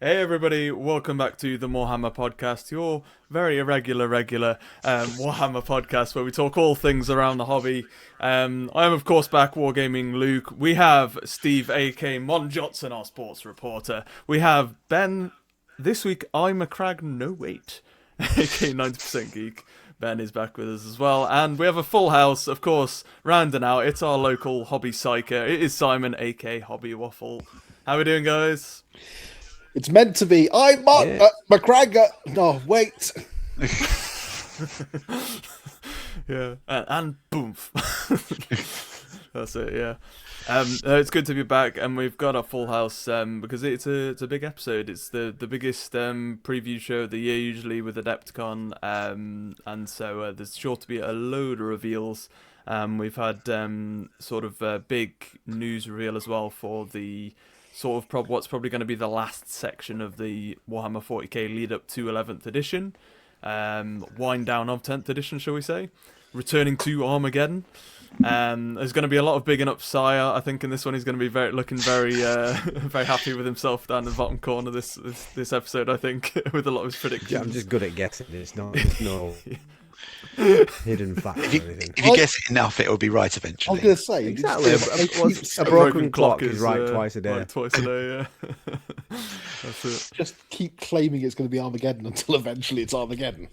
Hey everybody, welcome back to the Morehammer podcast, your very irregular, Warhammer podcast where we talk all things around the hobby. I am of course back, Wargaming Luke. We have Steve aka Mon Johnson, our sports reporter. We have Ben, this week I'm a crag no weight, aka 90% Geek. Ben is back with us as well, and we have a full house, of course, rounding out. It's our local hobby psycher. It is Simon aka Hobby Waffle. How we doing, guys? It's meant to be. I'm McGregor. No, wait. Yeah, and boom. That's it. Yeah. It's good to be back, and we've got a full house because it's a big episode. It's the biggest preview show of the year, usually with Adepticon, and so there's sure to be a load of reveals. We've had sort of a big news reveal as well for the sort of what's probably going to be the last section of the Warhammer 40k lead up to 11th edition, wind down of 10th edition, shall we say, returning to Armageddon. There's going to be a lot of bigging up Sire. I think in this one he's going to be looking very very happy with himself down in the bottom corner this episode, I think, with a lot of his predictions. Yeah, I'm just good at guessing. It's not no hidden fact or anything. If you guess it enough, it'll be right eventually. I was going to say, Exactly. A broken clock is right twice a day. Right twice a day, yeah. That's it. Just keep claiming it's going to be Armageddon until eventually it's Armageddon.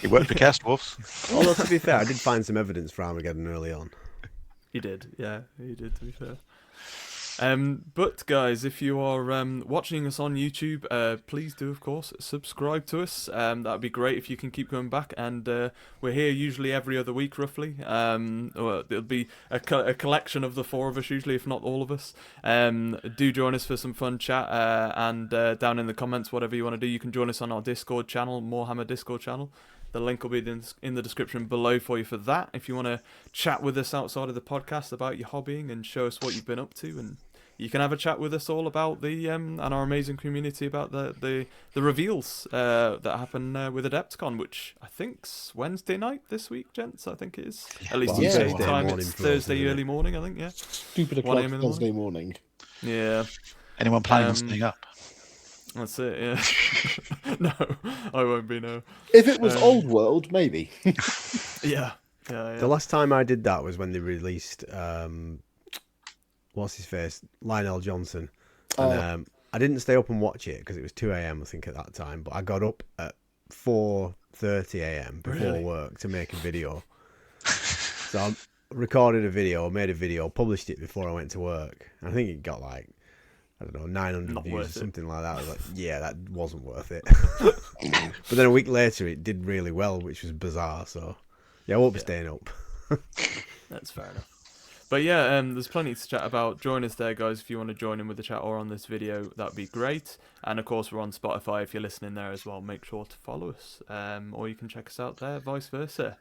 It worked for Cast Wolves. Although, to be fair, I did find some evidence for Armageddon early on. He did, yeah, he did, to be fair. But guys, if you are watching us on YouTube, please do, of course, subscribe to us. That'd be great if you can keep coming back. And we're here usually every other week, roughly. Or it'll be a collection of the four of us, usually, if not all of us. Do join us for some fun chat. And down in the comments, whatever you want to do, you can join us on our Discord channel, Morehammer Discord channel. The link will be in the description below for you for that. If you want to chat with us outside of the podcast about your hobbying and show us what you've been up to, and you can have a chat with us all about the and our amazing community about the reveals that happen with Adepticon, which I think's Wednesday night this week, gents. I think it is. At least UK time. It's Thursday early morning, I think. Yeah. Stupid o'clock Thursday morning. Yeah. Anyone planning on staying up? That's it, yeah. No, I won't be, no. If it was Old World, maybe. Yeah. The last time I did that was when they released, what's his face? Lionel Johnson. And I didn't stay up and watch it because it was 2 a.m, I think, at that time. But I got up at 4:30 a.m. before work to make a video. So I recorded a video, made a video, published it before I went to work. I think it got like, I don't know, 900 views or something like that. I was like, yeah, that wasn't worth it. But then a week later, it did really well, which was bizarre. So, yeah, I won't be staying up. That's fair enough. But yeah, there's plenty to chat about. Join us there, guys, if you want to join in with the chat or on this video. That'd be great. And, of course, we're on Spotify if you're listening there as well. Make sure to follow us. Or you can check us out there, vice versa.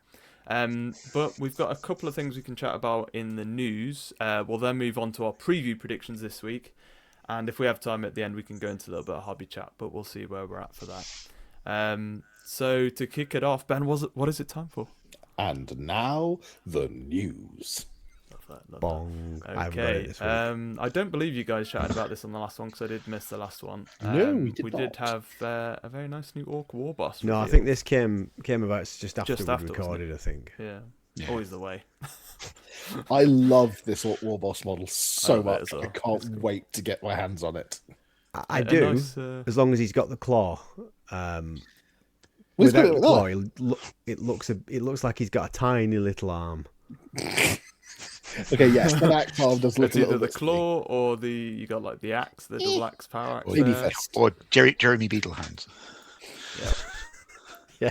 But we've got a couple of things we can chat about in the news. We'll then move on to our preview predictions this week. And if we have time at the end, we can go into a little bit of hobby chat, but we'll see where we're at for that. So to kick it off, Ben, what is it time for? And now, the news. Love that. Bong. Okay. I don't believe you guys chatted about this on the last one, because I did miss the last one. No, we did have a very nice new Orc War Boss. No, I think this came about just after we recorded, I think. Yeah. Always the way. I love this War Boss model so much. Well. I can't wait to get my hands on it. I do, nice, as long as he's got the claw. Without the claw, it looks like he's got a tiny little arm. Okay, yes, the axe arm does look it's a little either the bit claw or you got like the axe, the double axe power axe. Or Jeremy Beetle hands. Yeah. Yeah.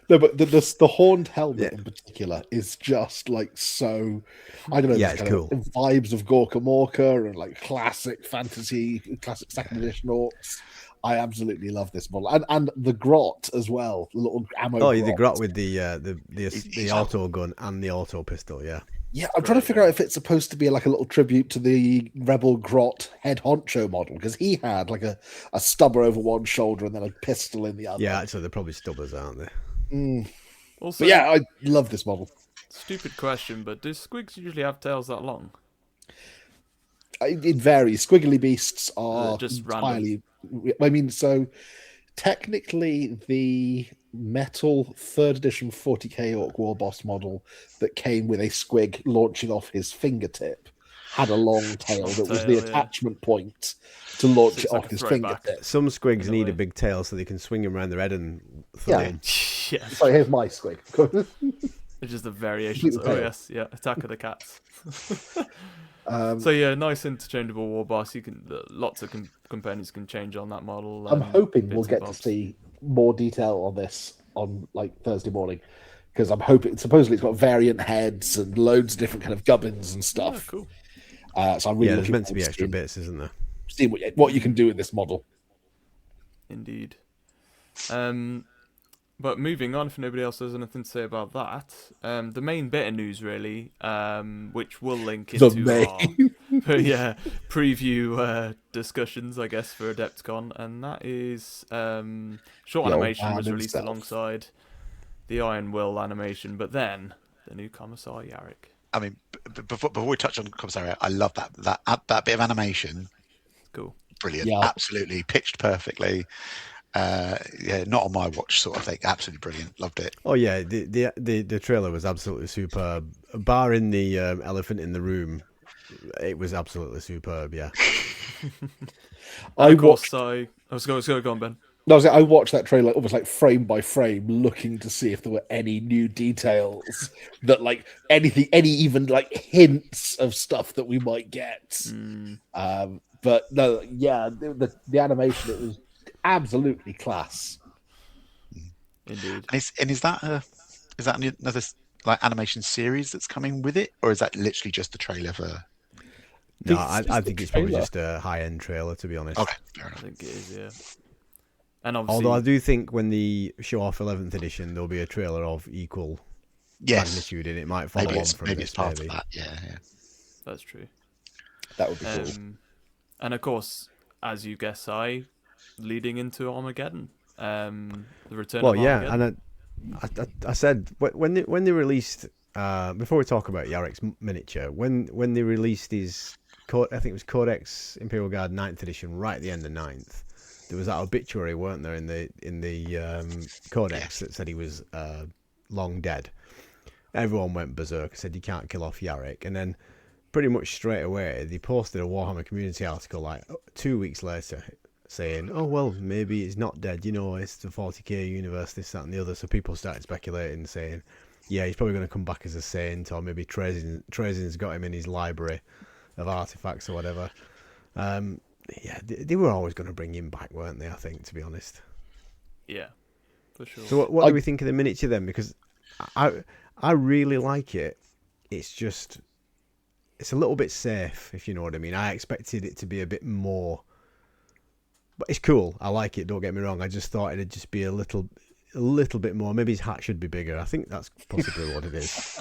No, but the horned helmet in particular is just like so. I don't know. Yeah, it's cool. Vibes of Gorka Morka and like classic fantasy, classic second edition orcs. I absolutely love this model, and the grot as well. The little ammo. Oh, the grot with the auto gun and the auto pistol. Yeah. Yeah, I'm trying to figure out if it's supposed to be like a little tribute to the Rebel Grot head honcho model, because he had like a stubber over one shoulder and then a pistol in the other. Yeah, so they're probably stubbers, aren't they? Also, but yeah, I love this model. Stupid question, but do squigs usually have tails that long? It varies. Squiggly beasts are just entirely random. I mean, so technically the metal 3rd edition 40k Orc War Boss model that came with a squig launching off his fingertip had a long tail that was the tail, yeah. attachment point to launch So it it's like off a his throwback. fingertip. Some squigs In a need way. a big tail so they can swing them around their head and throw Yeah. them. Yes. So here's my squig. It's just the variations. Complete the Oh tail. yes, yeah. Attack of the Cats. Um, So yeah, nice interchangeable war boss. You can lots of companions can change on that model. I'm hoping we'll bits and get to bobs. see more detail on this on like Thursday morning, because I'm hoping supposedly it's got variant heads and loads of different kind of gubbins and Yeah, stuff. cool. So I'm really Yeah, there's looking meant to be forward extra seeing- bits, isn't there? seeing what you can do with this model. Indeed. But moving on, if nobody else has anything to say about that, the main bit of news really, which we'll link The into main. our preview discussions, I guess, for Adepticon, and that is short The old animation man was released himself. alongside the Iron Will animation, but then the new Commissar Yarrick. I mean, before we touch on Commissar Yarrick, I love that bit of animation. Cool. Brilliant. Yeah. Absolutely pitched perfectly. Yeah, not on my watch sort of thing. Absolutely brilliant. Loved it. Oh yeah, the trailer was absolutely superb. Barring the elephant in the room, it was absolutely superb. Yeah. And of watched. course, I was going to go on, Ben. No, I watched that trailer almost like frame by frame, looking to see if there were any new details that, like anything, any even like hints of stuff that we might get. But no, yeah, the animation, it was absolutely class. Indeed. And is that another like animation series that's coming with it, or is that literally just the trailer for? No, It's just I the think it's probably trailer. just a high-end trailer, to be honest. Okay, fair I enough. think it is, yeah. And obviously, Although I do think when they show off 11th edition, there'll be a trailer of equal Yes, magnitude, and it might follow maybe on from maybe this. it's part Maybe. of that. Yeah. that's true. That would be cool. And of course, as you guess, leading into Armageddon, the return Well, of yeah, Armageddon. and I said when they released before we talk about Yarrick's miniature, when they released his I think it was Codex Imperial Guard 9th edition, right at the end of 9th. There was that obituary, weren't there, in the Codex that said he was long dead. Everyone went berserk, said you can't kill off Yarrick, and then pretty much straight away they posted a Warhammer community article like 2 weeks later saying, oh well, maybe he's not dead, it's the 40k universe, this, that and the other. So people started speculating, saying, yeah, he's probably going to come back as a saint, or maybe Trazin's got him in his library of artifacts or whatever. Yeah, they were always going to bring him back, weren't they? I think, to be honest. Yeah, for sure. So what do we think of the miniature then? Because I really like it. It's just it's a little bit safe, if you know what I mean. I expected it to be a bit more, but it's cool. I like it. Don't get me wrong. I just thought it'd just be a little bit more. Maybe his hat should be bigger. I think that's possibly what it is.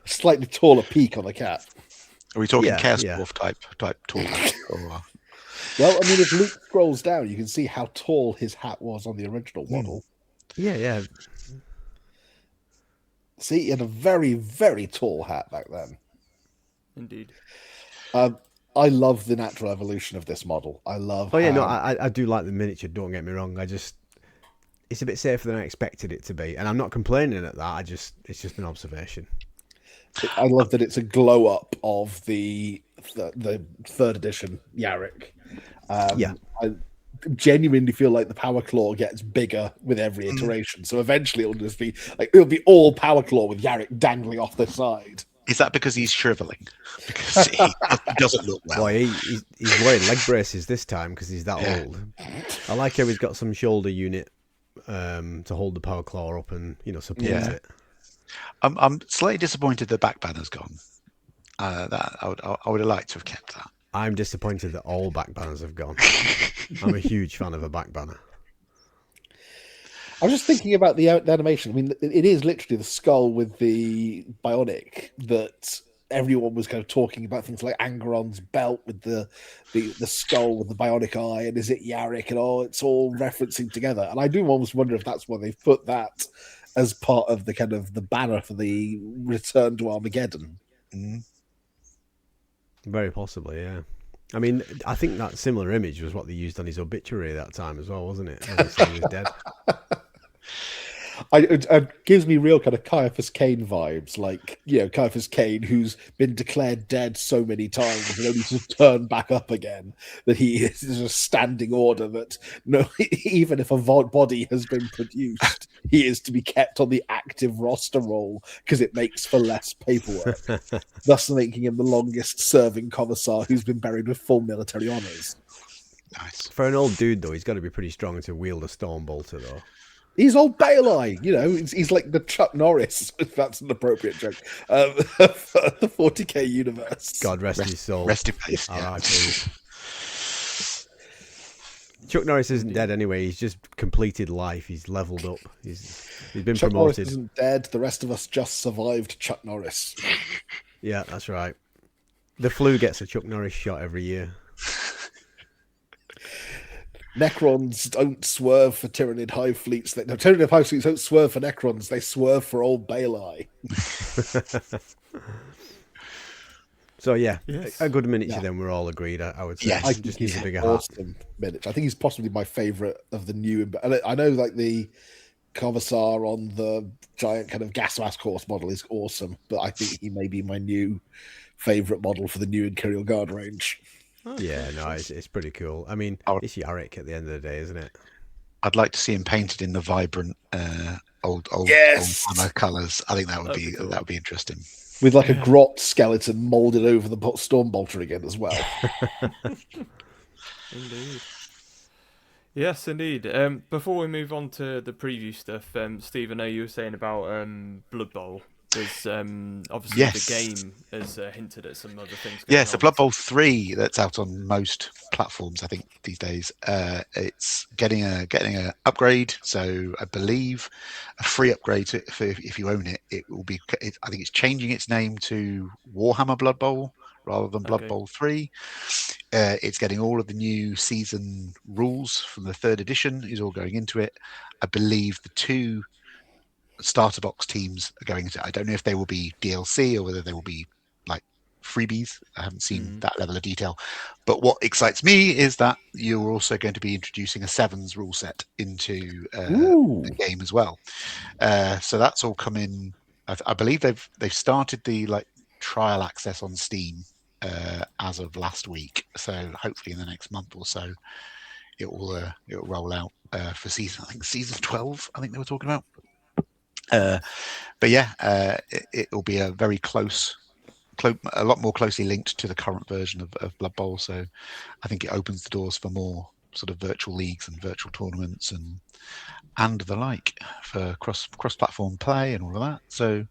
Slightly taller peak on the cat. Are we talking Yeah, Chaos yeah. Dwarf type tall? Or, Well, I mean, if Luke scrolls down, you can see how tall his hat was on the original model. Yeah. See, he had a very, very tall hat back then. Indeed. I love the natural evolution of this model. I love. Oh yeah, no, how- I do like the miniature. Don't get me wrong. It's a bit safer than I expected it to be, and I'm not complaining at that. It's just an observation. I love that it's a glow up of the 3rd edition Yarrick. Yeah. I genuinely feel like the power claw gets bigger with every iteration. So eventually it'll be all power claw with Yarrick dangling off the side. is that because he's shriveling? Because he doesn't look well. Boy, he's wearing leg braces this time because he's that old. I like how he's got some shoulder unit to hold the power claw up and support it. I'm slightly disappointed the back banner's gone. That I would have liked to have kept that. I'm disappointed that all back banners have gone. I'm a huge fan of a back banner. I was just thinking about the animation. I mean, it is literally the skull with the bionic that everyone was kind of talking about, things like Angeron's belt with the skull with the bionic eye, and is it Yarrick and all? It's all referencing together. And I do almost wonder if that's why they've put that as part of the kind of the banner for the return to Armageddon. Very possibly, yeah. I mean, I think that similar image was what they used on his obituary that time as well, wasn't it? Obviously, he was dead. It gives me real kind of Caiaphas Cain vibes, like, Caiaphas Cain, who's been declared dead so many times and only to turn back up again, that he is a standing order that even if a body has been produced, he is to be kept on the active roster roll because it makes for less paperwork, thus making him the longest serving commissar who's been buried with full military honours. Nice. For an old dude, though, he's got to be pretty strong to wield a storm bolter, though. He's old Baelai, he's like the Chuck Norris, if that's an appropriate joke, of the 40k universe. God rest his soul. Rest in peace. Yeah. R.I.P. Chuck Norris isn't dead anyway. He's just completed life. He's leveled up. He's been Chuck promoted. Norris isn't dead. The rest of us just survived Chuck Norris. Yeah, that's right. The flu gets a Chuck Norris shot every year. Necrons don't swerve for Tyranid Hive fleets. Tyranid Hive fleets don't swerve for Necrons. They swerve for old Baelai. So yeah, Yes. a good miniature. Then we're all agreed. I would say. Yes. I He think just he's needs a bigger an hat. awesome miniature. I think he's possibly my favourite of the new. And I know, like, the Commissar on the giant kind of gas mask horse model is awesome, but I think he may be my new favourite model for the new Imperial Guard range. Yeah, no, it's pretty cool. I mean, Oh. it's Yarrick at the end of the day, isn't it? I'd like to see him painted in the vibrant old Yes! Warhammer colours. I think that would That'd be be cool. that would be interesting. With like a grot skeleton moulded over the Stormbolter again as well. Indeed. Yes, indeed. Before we move on to the preview stuff, Steve, I know you were saying about Blood Bowl. There's obviously Yes. the game has hinted at some other things. Yeah, going so on. Blood Bowl 3 that's out on most platforms, I think, these days. It's getting a upgrade. So I believe a free upgrade if you own it. It will be. I think it's changing its name to Warhammer Blood Bowl rather than Blood Okay. Bowl 3. It's getting all of the new season rules from the 3rd edition is all going into it. I believe the 2 starter box teams are going into it. I don't know if they will be DLC or whether they will be like freebies. I haven't seen that level of detail. But what excites me is that you're also going to be introducing a sevens rule set into the game as well. So that's all coming. I believe they've started the trial access on Steam as of last week. So hopefully in the next month or so, it will roll out for season 12. I think they were talking about. But yeah, it will be a very a lot more closely linked to the current version of Blood Bowl. So I think it opens the doors for more sort of virtual leagues and virtual tournaments and the like for cross-platform play and all of that. So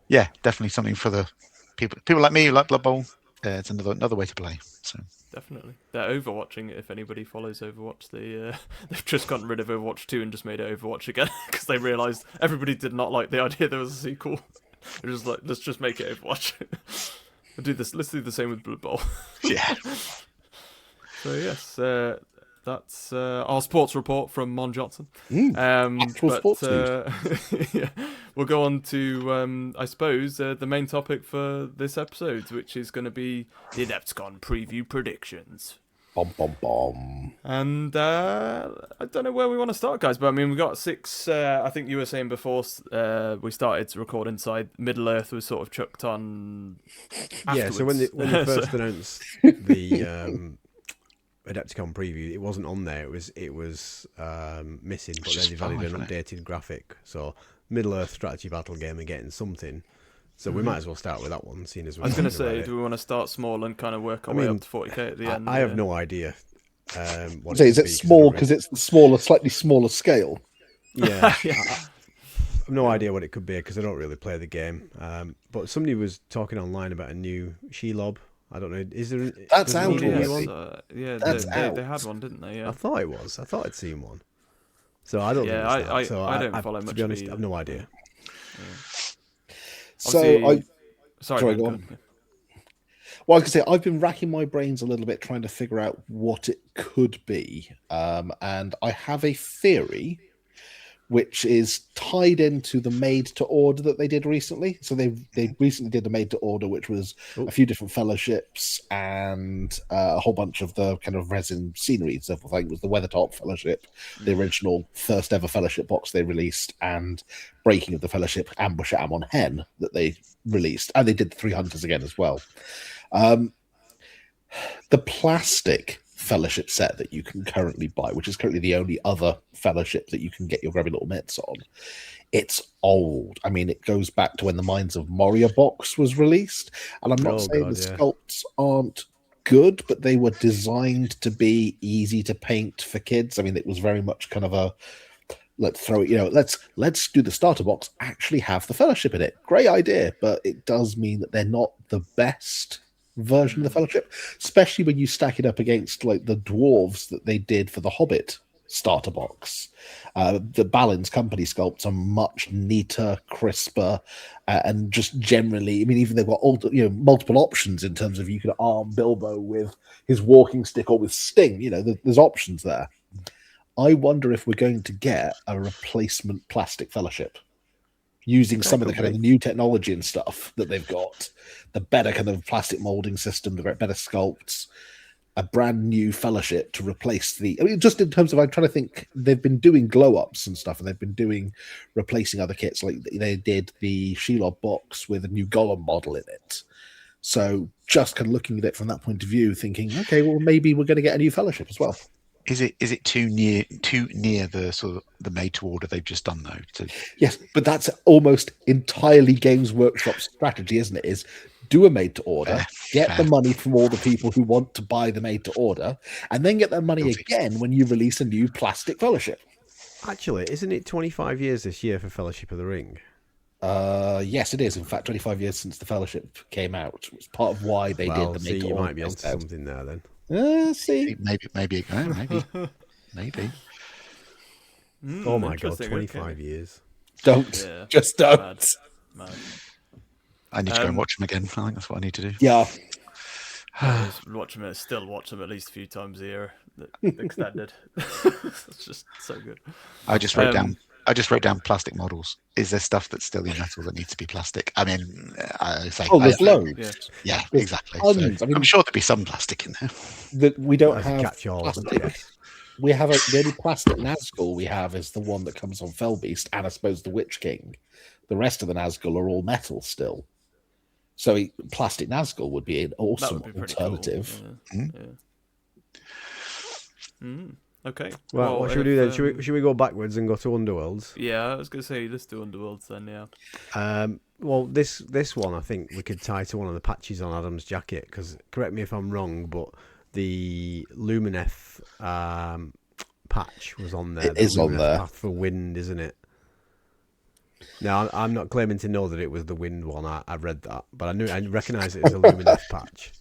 yeah, definitely something for the people like me who like Blood Bowl. It's another way to play. So. Definitely. They're overwatching it. If anybody follows Overwatch, they've just gotten rid of Overwatch 2 and just made it Overwatch again because they realised everybody did not like the idea there was a sequel. They're just like, let's just make it Overwatch. Let's do the same with Blood Bowl. Yeah. So yes, that's our sports report from Mon Johnson. Actual sports news. Yeah, we'll go on to, I suppose, the main topic for this episode, which is going to be the Adepticon Preview predictions. Bom, bom, bom. And I don't know where we want to start, guys, but I mean, we've got 6, I think you were saying before we started to record inside, Middle-earth was sort of chucked on Yeah, so when they afterwards. first announced the Adepticon preview, it wasn't on there. It was missing, but then they've added an updated graphic. So Middle-earth strategy battle game and getting something. So we might as well start with that one, seeing as we're I was going to talking about say, it. do we want to start small and kind of work our way up to 40k at the end? I have no idea. What Is could it be, small because it's the slightly smaller scale? Yeah. Yeah. I've no idea what it could be because I don't really play the game. But somebody was talking online about a new Shelob. I don't know. Is there? That's does there out need a new already. one? Yeah, That's they out. had one, didn't they? Yeah. I thought it was. I thought I'd seen one. So I don't. Yeah, think it's that. So I don't follow to much be of honest, the- I have no idea. So Obviously- Sorry, man, go go on. on. Well, I was going to say, I've been racking my brains a little bit trying to figure out what it could be. And I have a theory, which is tied into the made to order that they did recently. So they recently did a made to order, which was a few different fellowships and a whole bunch of the kind of resin scenery and stuff. I think it was the Weathertop Fellowship, the original first ever fellowship box they released, and Breaking of the Fellowship, Ambush at Amon Hen that they released, and they did the Three Hunters again as well. The plastic fellowship set that you can currently buy, which is currently the only other fellowship that you can get your grubby little mitts on, it's old. I mean, it goes back to when the Mines of Moria box was released, and I'm not saying the sculpts aren't good, but they were designed to be easy to paint for kids. I mean, it was very much kind of a let's throw it, let's do the starter box, actually have the fellowship in it. Great idea, but it does mean that they're not the best version of the fellowship, especially when you stack it up against like the dwarves that they did for the Hobbit starter box. The Balin's company sculpts are much neater, crisper, and just generally, I mean, even they've got multiple options in terms of you can arm Bilbo with his walking stick or with Sting. There's options there. I wonder if we're going to get a replacement plastic fellowship using some of the kind of new technology and stuff that they've got, the better kind of plastic molding system, the better sculpts, a brand new fellowship to replace just in terms of, I'm trying to think, they've been doing glow ups and stuff, and they've been replacing other kits, like they did the Shelob box with a new Gollum model in it. So just kind of looking at it from that point of view, thinking, okay, well, maybe we're going to get a new fellowship as well. Is it too near the sort of the made to order they've just done though? Yes, but that's almost entirely Games Workshop's strategy, isn't it? Is do a made to order, get the money from all the people who want to buy the made to order, and then get that money again when you release a new plastic fellowship. Actually, isn't it 25 years this year for Fellowship of the Ring? Yes, it is. In fact, 25 years since the fellowship came out. It's part of why they did the made to order. You might be onto something there then. See, maybe. Oh my god, 25 years! Just don't. Mad. I need to go and watch them again. I think that's what I need to do. Yeah. Still watch them at least a few times a year. Extended. It's just so good. I just wrote down plastic models. Is there stuff that's still in metal that needs to be plastic? I mean, there's loads. Yeah, exactly. So, I'm sure there'll be some plastic in there. That we don't have catch-all. plastic. We have the only plastic Nazgul we have is the one that comes on Fellbeast, and I suppose the Witch King. The rest of the Nazgul are all metal still. So plastic Nazgul would be an awesome alternative. Cool. Yeah. Okay. Well, what should we do then? Should we go backwards and go to Underworlds? Yeah, I was going to say, let's do Underworlds then, yeah. Well, this one, I think we could tie to one of the patches on Adam's jacket, because, correct me if I'm wrong, but the Lumineth patch was on there. It is on there. Path for Wind, isn't it? Now, I'm not claiming to know that it was the Wind one. I read that, but I recognise it as a Lumineth patch.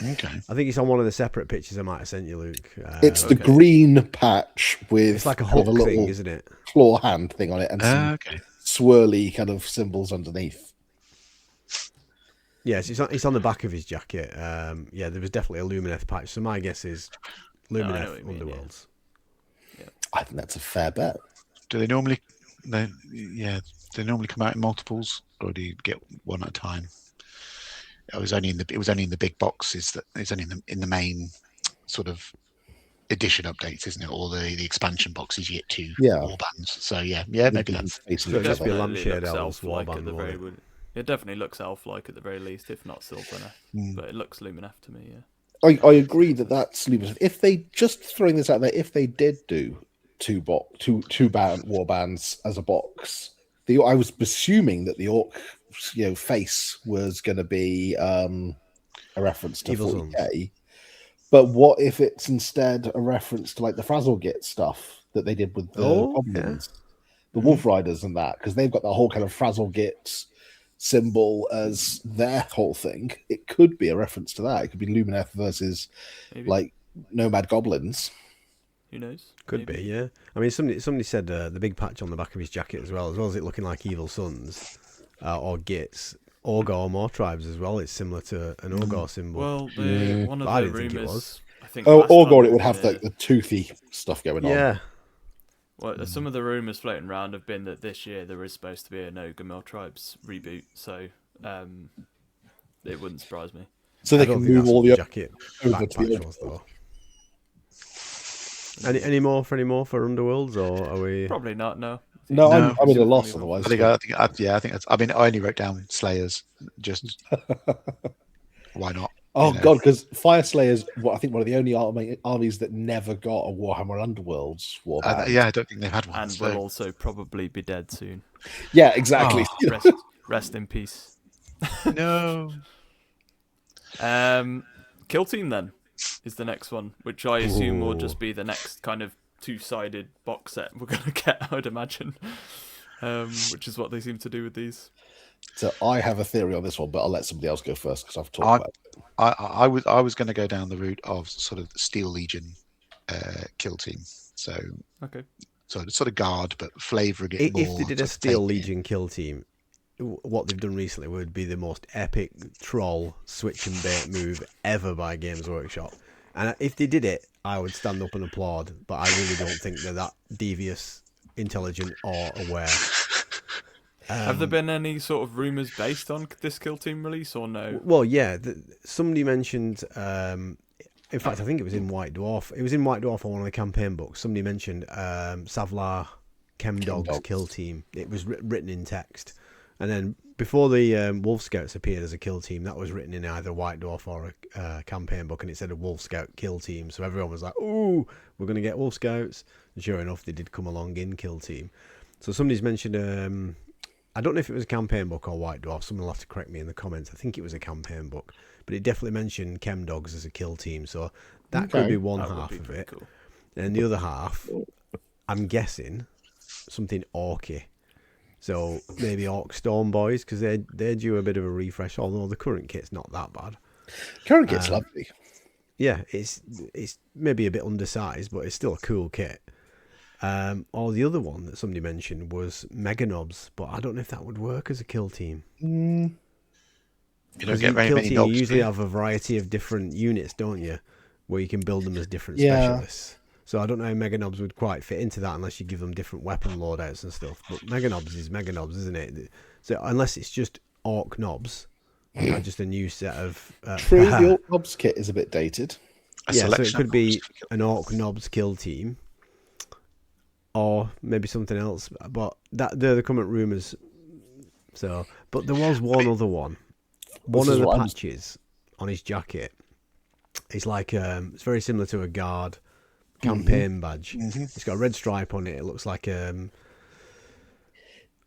Okay. I think it's on one of the separate pictures I might have sent you, Luke. It's the green patch with it's like a hook thing, isn't it? Claw hand thing on it, and some swirly kind of symbols underneath. Yes, it's on the back of his jacket. Yeah, there was definitely a Lumineth patch. So my guess is Lumineth Underworlds. Yeah. I think that's a fair bet. Do they normally? They normally come out in multiples, or do you get one at a time? It was only in the big boxes that it's only in the main sort of edition updates, isn't it? Or the expansion boxes you get two warbands. So maybe that's basically just be a lampshade elves warband. It definitely looks elf-like at the very least, if not Sylvaneth. But it looks Lumineth to me. Yeah, I agree that's Lumineth. If they just throwing this out there, if they did do two warbands as a box, I was assuming that the orc face was going to be a reference to Evil 40k. Sons. But what if it's instead a reference to like the Frazzlegit stuff that they did with the goblins, the Wolf Riders, and that, because they've got the whole kind of Frazzlegit symbol as their whole thing. It could be a reference to that. It could be Lumineth versus like Nomad Goblins. Who knows? Could be, yeah. I mean, somebody said the big patch on the back of his jacket as well as it looking like Evil Sons or Gits. Orgor or more tribes as well. It's similar to an Orgor symbol. Well, one of the rumours, I think. Orgor, it would have the toothy stuff going on. Yeah. Well, some of the rumours floating around have been that this year there is supposed to be an Ogre Mill Tribes reboot, so it wouldn't surprise me. So I they don't can think move that's all what the the jacket over to the backpatch was, though. Any more for Underworlds, or are we? Probably not. No. No, No. I'm at a From loss evil. otherwise. I think that's. I mean, I only wrote down Slayers. Just why not? Oh You know. god, because Fire Slayers, I think one of the only armies that never got a Warhammer Underworlds warband. Yeah, I don't think they've had one. And so. will also probably be dead soon. Yeah, exactly. Oh. Rest in peace. No. Kill Team then is the next one, which I assume will just be the next kind of two-sided box set we're gonna get, I would imagine. Which is what they seem to do with these. So I have a theory on this one, but I'll let somebody else go first because I've talked about it. I was going to go down the route of sort of Steel Legion kill team. So okay, so sort of guard, but flavouring it more. If they did a Steel Legion kill team, what they've done recently would be the most epic troll switch and bait move ever by Games Workshop. And if they did it, I would stand up and applaud. But I really don't think they're that devious, intelligent, or aware. Have there been any sort of rumours based on this Kill Team release or no? Well, yeah. Somebody mentioned. In fact, I think it was in White Dwarf. It was in White Dwarf on one of the campaign books. Somebody mentioned Savlar Chemdog's kill team. It was written in text. And then before the Wolf Scouts appeared as a kill team, that was written in either White Dwarf or a campaign book, and it said a Wolf Scout kill team. So everyone was like, "Ooh, we're going to get Wolf Scouts." And sure enough, they did come along in kill team. So somebody's mentioned, I don't know if it was a campaign book or White Dwarf. Someone will have to correct me in the comments. I think it was a campaign book, but it definitely mentioned Chemdogs as a kill team. So that could be one half of it. Cool. And the other half, I'm guessing, something orky. So maybe Orc Storm Boys, because they're due a bit of a refresh, although the current kit's not that bad. Current kit's lovely. Yeah, it's maybe a bit undersized, but it's still a cool kit. Or the other one that somebody mentioned was Mega Knobs, but I don't know if that would work as a kill team. You don't get very many team, knobs. You usually have a variety of different units, don't you? Where you can build them as different specialists. So I don't know how Mega Knobs would quite fit into that unless you give them different weapon loadouts and stuff. But Mega Knobs is Mega Knobs, isn't it? So unless it's just Orc Knobs, just a new set of... True, the Orc Knobs kit is a bit dated. Yeah, so it could be an Orc Knobs kill team. Or maybe something else. But they're the current rumours. So, but there was one other one. One of the patches on his jacket is like... it's very similar to a guard campaign badge. It's got a red stripe on it. It looks like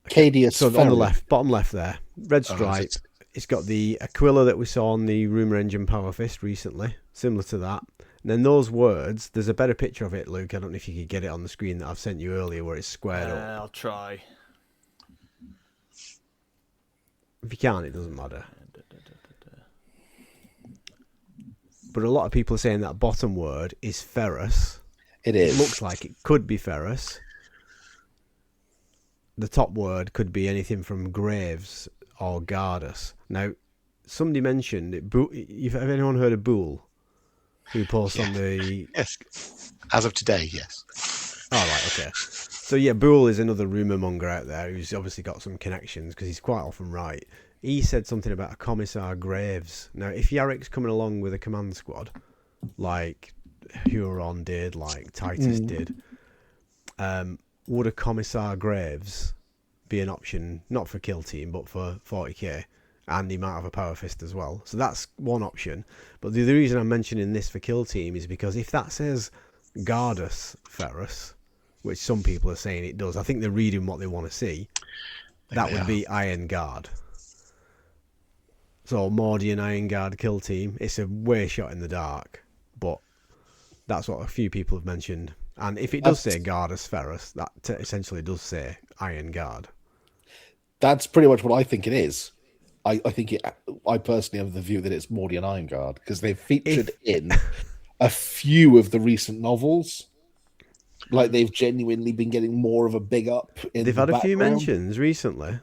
Cadius. So on the left, bottom left there, red stripe. It's got the Aquila that we saw on the Rumour Engine Power Fist recently, similar to that. And then those words, there's a better picture of it, Luke. I don't know if you could get it on the screen that I've sent you earlier, where it's squared up. I'll try. If you can't, it doesn't matter. But a lot of people are saying that bottom word is Ferrous. It is. It looks like it could be Ferrous. The top word could be anything from Graves or Gardus. Now, somebody mentioned it. Have anyone heard of Boole? Who posts on the... Yes. As of today, yes. Oh, right, okay. So, yeah, Boole is another rumour monger out there who's obviously got some connections because he's quite often right. He said something about a Commissar Graves. Now, if Yarrick's coming along with a command squad, like Huron did, like Titus did, would a Commissar Graves be an option, not for kill team, but for 40k? And he might have a power fist as well. So that's one option. But the reason I'm mentioning this for kill team is because if that says Gardus Ferrous, which some people are saying it does, I think they're reading what they want to see. That would be Iron Guard. So Mordian Iron Guard kill team. It's a way shot in the dark, but that's what a few people have mentioned. And if it does say Gardus Ferrous, that essentially does say Iron Guard. That's pretty much what I think it is. I think I personally have the view that it's Mordian Iron Guard because they've featured in a few of the recent novels. Like they've genuinely been getting more of a big up. They've had a few mentions recently.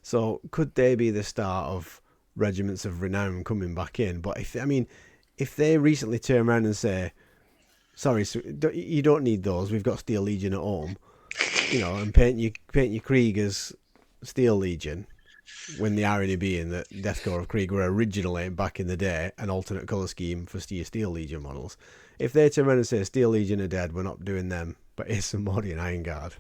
So could they be the start of Regiments of Renown coming back in? But if they recently turn around and say sorry, so you don't need those. We've got Steel Legion at home, and paint your Krieg as Steel Legion. When the irony being that Death Corps of Krieg were originally, back in the day, an alternate colour scheme for your Steel Legion models. If they turn around and say Steel Legion are dead, we're not doing them, but here's some Mordian Iron Guard,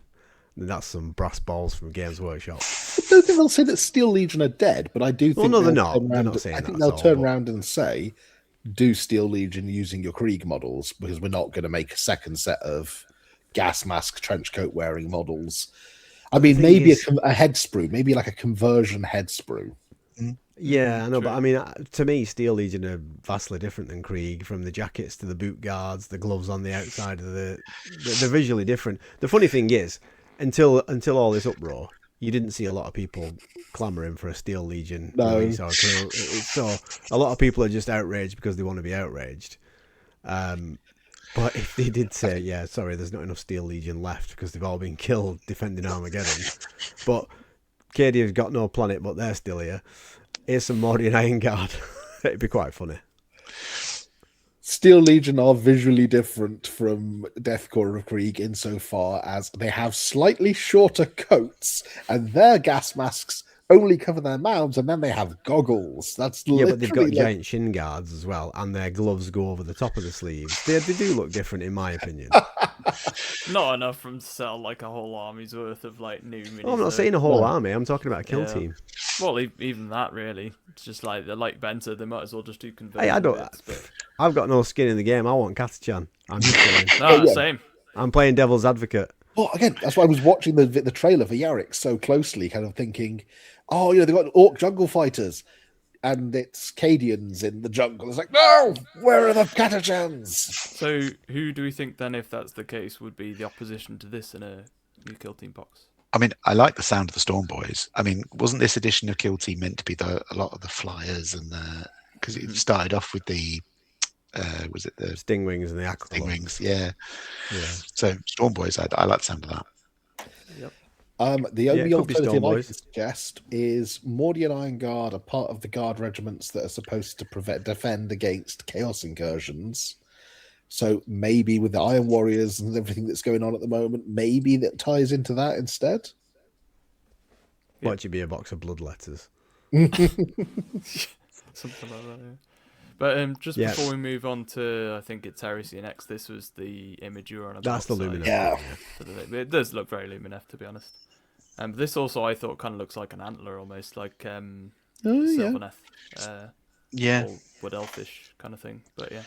then that's some brass balls from Games Workshop. I don't think they'll say that Steel Legion are dead, but I do think no, they're not. They're not saying I think that they'll turn but... around and say, do Steel Legion using your Krieg models, because we're not going to make a second set of gas mask, trench coat wearing models. I mean, maybe a head sprue, maybe like a conversion head sprue. Yeah, I know, but I mean, to me, Steel Legion are vastly different than Krieg, from the jackets to the boot guards, the gloves on the outside of they're visually different. The funny thing is, until all this uproar, you didn't see a lot of people clamouring for a Steel Legion release or so a lot of people are just outraged because they want to be outraged. But if they did say, yeah, sorry, there's not enough Steel Legion left because they've all been killed defending Armageddon, but Cadia's got no planet, but they're still here. Here's some Mordian Iron Guard. It'd be quite funny. Steel Legion are visually different from Death Corps of Krieg insofar as they have slightly shorter coats and their gas masks only cover their mouths, and then they have goggles. That's but they've got giant shin guards as well, and their gloves go over the top of the sleeves. They do look different, in my opinion. Not enough for them to sell like a whole army's worth of like new minis. I'm not saying a whole army. I'm talking about a kill team. Well, even that really. It's just like they're like Benter. They might as well just do conversion. Hey, I've got no skin in the game. I want Katachan. I'm just saying. Same. I'm playing devil's advocate. Well, again, that's why I was watching the trailer for Yarrick so closely, kind of thinking, oh, they've got Orc jungle fighters, and it's Cadians in the jungle. It's like, no, where are the Katachans? So, who do we think then, if that's the case, would be the opposition to this in a new Kill Team box? I mean, I like the sound of the Storm Boys. I mean, wasn't this edition of Kill Team meant to be a lot of the flyers and because it started off with the was it the Stingwings and the Aqua Stingwings? Yeah. So Storm Boys, I like the sound of that. Yep. The only alternative I can suggest is Mordian Iron Guard are part of the guard regiments that are supposed to defend against chaos incursions. So maybe with the Iron Warriors and everything that's going on at the moment, maybe that ties into that instead. Might should be a box of blood letters. Something like that, yeah. But just before we move on to, I think it's Heresy next, this was the image you were on about. That's the Lumineth. Yeah. It does look very Lumineth, to be honest. But this also, I thought, kind of looks like an antler almost, like Sylvaneth. Yeah. Or Wood Elfish kind of thing, but yeah.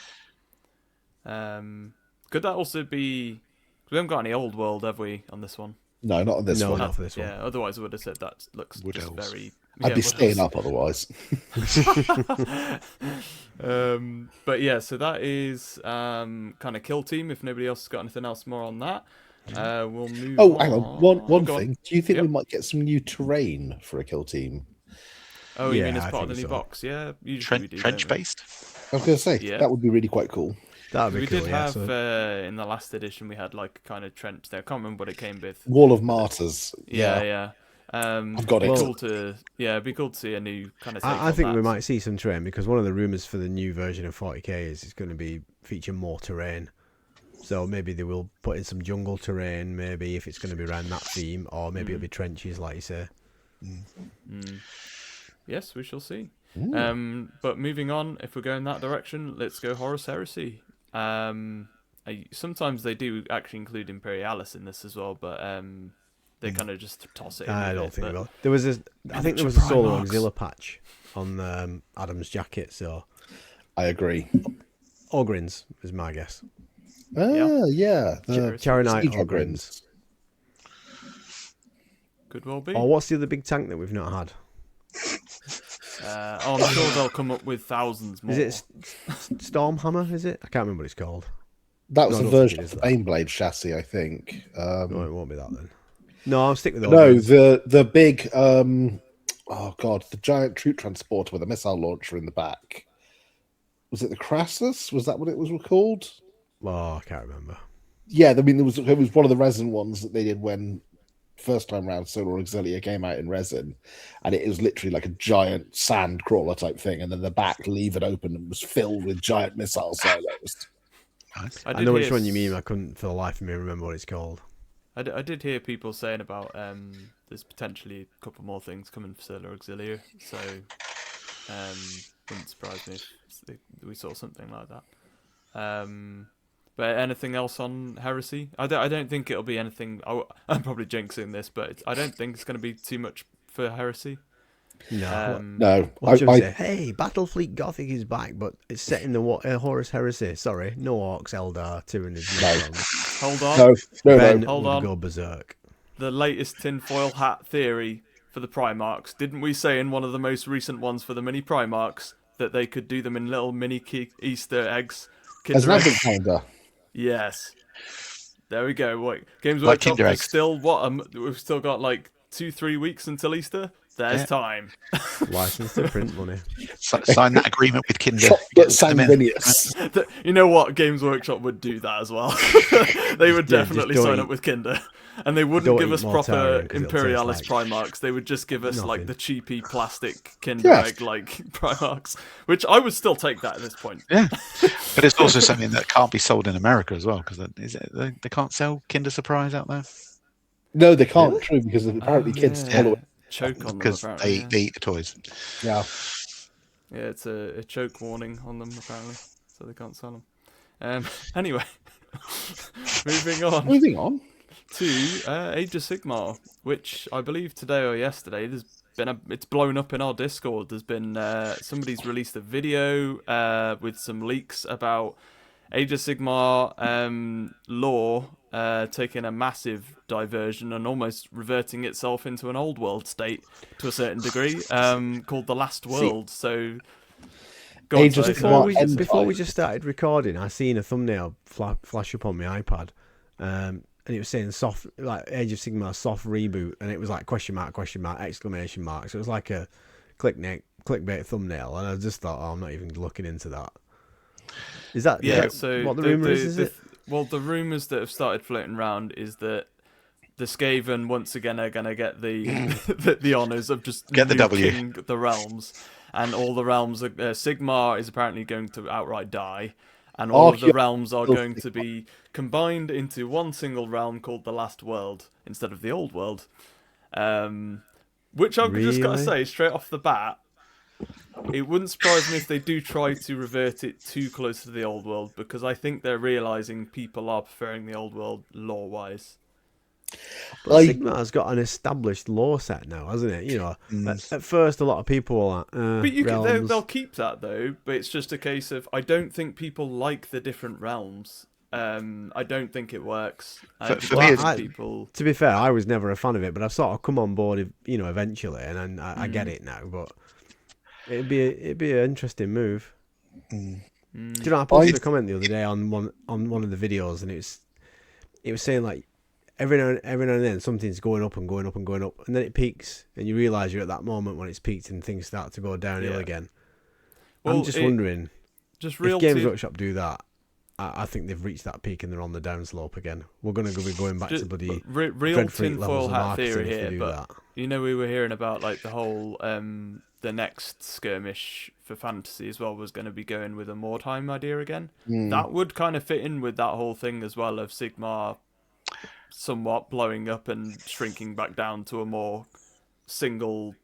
Could that also be... We haven't got any old world, have we, on this one? No, not on this one. No, not for this one. Yeah, otherwise I would have said that looks Wood just elves. very... I'd be staying up otherwise. But yeah, so that is kind of Kill Team. If nobody else has got anything else more on that, we'll move on. Hang on. One thing. Do you think we might get some new terrain for a Kill Team? Oh, you mean as part of the new box? Yeah, usually we do. Trench-based? I was going to say, that would be really quite cool. That'd be cool, did have, in the last edition, we had like kind of trench there. I can't remember what it came with. Wall of Martyrs. Yeah. I've got it. It'd be cool to see a new kind of. I think we might see some terrain, because one of the rumours for the new version of 40k is it's going to feature more terrain. So maybe they will put in some jungle terrain. Maybe if it's going to be around that theme, or maybe it'll be trenches, like you say. Yes, we shall see. But moving on, if we're going that direction, let's go Horus Heresy. Sometimes they do actually include Imperialis in this as well, but they kind of just toss it in. I don't think they will. There was I think there was a solo auxiliary patch on Adam's jacket, so I agree. Ogrins is my guess. Yeah. Charonite Ogrins. Could well be. Or what's the other big tank that we've not had? I'm sure they'll come up with thousands more. Is it Stormhammer? Is it? I can't remember what it's called. That was a version of the Baneblade chassis, I think. No, it won't be that then. No, I'll stick with the. No, the big. The giant troop transporter with a missile launcher in the back. Was it the Crassus? Was that what it was called? Oh, I can't remember. Yeah, I mean, it was one of the resin ones that they did when first time round Solar Auxilia came out in resin, and it was literally like a giant sand crawler type thing, and then the back levered open and was filled with giant missile silos. Nice. I know which one you mean. I couldn't for the life of me remember what it's called. I did hear people saying about there's potentially a couple more things coming for Solar Auxiliary, so wouldn't surprise me if we saw something like that. But anything else on Heresy? I don't think it'll be anything. I'm probably jinxing this, but I don't think it's going to be too much for Heresy. No. No. What should we say? Hey, Battlefleet Gothic is back, but it's set in the Horus Heresy. Sorry, no Orcs, Eldar, Tyranids. No. Hold on. Ben No. Hold would on. go berserk. The latest tinfoil hat theory for the Primarchs. Didn't we say in one of the most recent ones for the mini Primarchs that they could do them in little mini Easter eggs? As an Kinder advent eggs? calendar. Yes. There we go. Wait, Games Like Workshop Kinder is eggs. still we've still got like 2-3 weeks until Easter. There's time. License to print money. Sign that agreement with Kinder. Get sanguineous. You know what? Games Workshop would do that as well. They would Yeah, definitely just don't sign eat- up with Kinder. And they wouldn't don't give eat us Mortarian, proper 'cause it'll taste Imperialist like Primarchs. They would just give us like nothing. the cheapy plastic Kinder Yes. Egg like Primarchs, which I would still take that at this point. Yeah, but it's also something that can't be sold in America as well because they can't sell Kinder Surprise out there No, they can't. True, because apparently kids yeah. follow it. Choke on them because apparently. they eat the toys. Yeah. Yeah, it's a choke warning on them apparently, so they can't sell them. Anyway, moving on Moving on. to Age of Sigmar, which I believe today or yesterday it's blown up in our Discord. There's been somebody's released a video with some leaks about Age of Sigmar lore taking a massive diversion and almost reverting itself into an old world state to a certain degree, called the Last World. So, go on, Age of Si, Sigmar sorry. Before we just started recording, I seen a thumbnail flash up on my iPad, and it was saying soft, like Age of Sigmar soft reboot, and it was like question mark, exclamation mark. So it was like a clickbait thumbnail, and I just thought, I'm not even looking into that. Is that So what the rumor is? Well, the rumours that have started floating around is that the Skaven once again are going to get the the honours of just Get the W. nuking the realms, and all the realms. Sigmar is apparently going to outright die, and all of the realms are going to be combined into one single realm called the Last World instead of the Old World. Which I've just got to say straight off the bat, it wouldn't surprise me if they do try to revert it too close to the Old World, because I think they're realising people are preferring the Old World lore-wise. But Sigmar's got an established lore set now, hasn't it? You know, at first a lot of people were like, but they'll keep that though. But it's just a case of I don't think people like the different realms. I don't think it works. For me, to be fair, I was never a fan of it, but I've sort of come on board, you know, eventually, and I get it now. But it'd be an interesting move. Do you know, I posted a comment the other day on one of the videos, and it was saying like every now and then something's going up and going up and going up, and then it peaks, and you realise you're at that moment when it's peaked and things start to go downhill again. Well, I'm just wondering, if Games Workshop do that, I think they've reached that peak and they're on the downslope again. We're going to be going back to bloody real tinfoil hat theory here, but you know, we were hearing about like the whole the next skirmish for fantasy as well was going to be going with a Mordheim idea again. That would kind of fit in with that whole thing as well of Sigmar somewhat blowing up and shrinking back down to a more single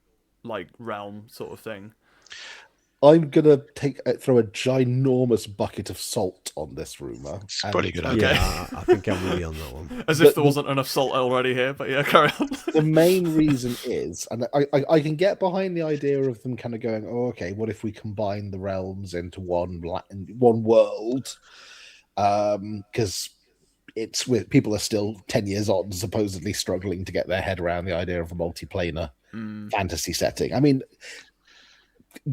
like realm sort of thing. I'm gonna throw a ginormous bucket of salt on this rumor. It's probably a good idea. Yeah, I think I'm really on that one. As if there wasn't enough salt already here, but yeah, carry on. The main reason is, and I can get behind the idea of them kind of going, oh, okay, what if we combine the realms into one world? Because it's with people are still 10 years on, supposedly struggling to get their head around the idea of a multiplanar fantasy setting. I mean,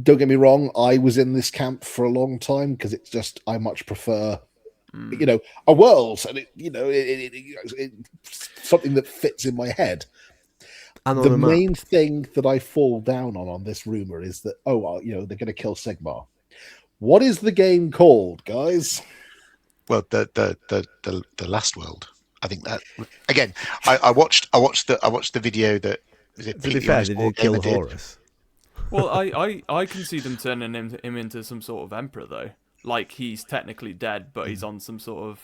don't get me wrong, I was in this camp for a long time because it's just I much prefer, you know, a world and it's something that fits in my head. And the main thing that I fall down on this rumor is that they're going to kill Sigmar. What is the game called, guys? Well, the Last World. I think that again. I watched the video that. To be fair, they did kill Horus. Well, I can see them turning him into some sort of emperor though. like he's technically dead, but he's on some sort of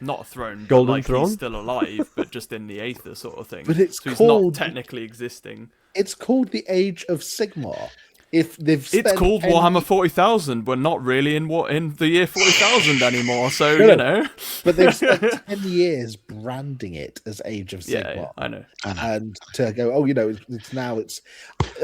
not a throne, Golden but like throne? he's still alive, but just in the Aether sort of thing. But it's so he's called- not technically existing. It's called the Age of Sigmar. If they've It's spent called any- Warhammer 40,000. We're not really in the year 40,000 anymore, so No, you no. know. but they've spent 10 years branding it as Age of Sigmar. Yeah, I know. I know. And to go, oh, it's now it's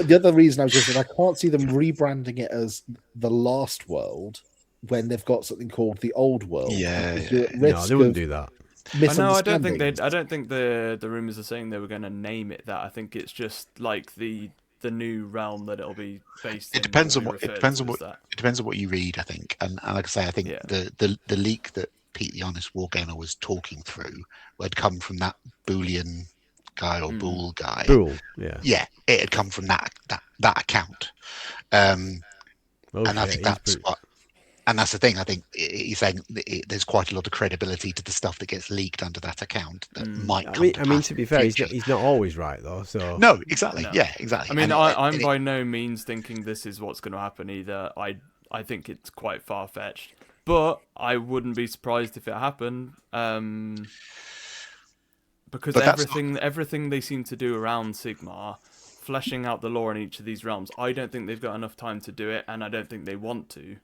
the other reason I was just saying I can't see them rebranding it as the Last World when they've got something called the Old World. Yeah, because you're at No, risk they wouldn't of do that. I don't think misunderstandings. I don't think the rumors are saying they were going to name it that. I think it's just like the new realm that it'll be based in. It depends will on be what referred depends to on as what that. it depends on what you read, I think. And like I say, I think Yeah. the leak that Pete the Honest Wargamer was talking through had come from that Boolean guy or Bool guy. Cool. Yeah. Yeah, it had come from that account. And I think that's what. And that's the thing. I think he's saying there's quite a lot of credibility to the stuff that gets leaked under that account that might come I mean, pass to in be the fair, future. he's not always right though. So No, exactly. No. Yeah, exactly. I mean, And I'm it- by no means thinking this is what's going to happen either. I think it's quite far fetched, but I wouldn't be surprised if it happened. Because But that's everything they seem to do around Sigmar, fleshing out the lore in each of these realms, I don't think they've got enough time to do it, and I don't think they want to,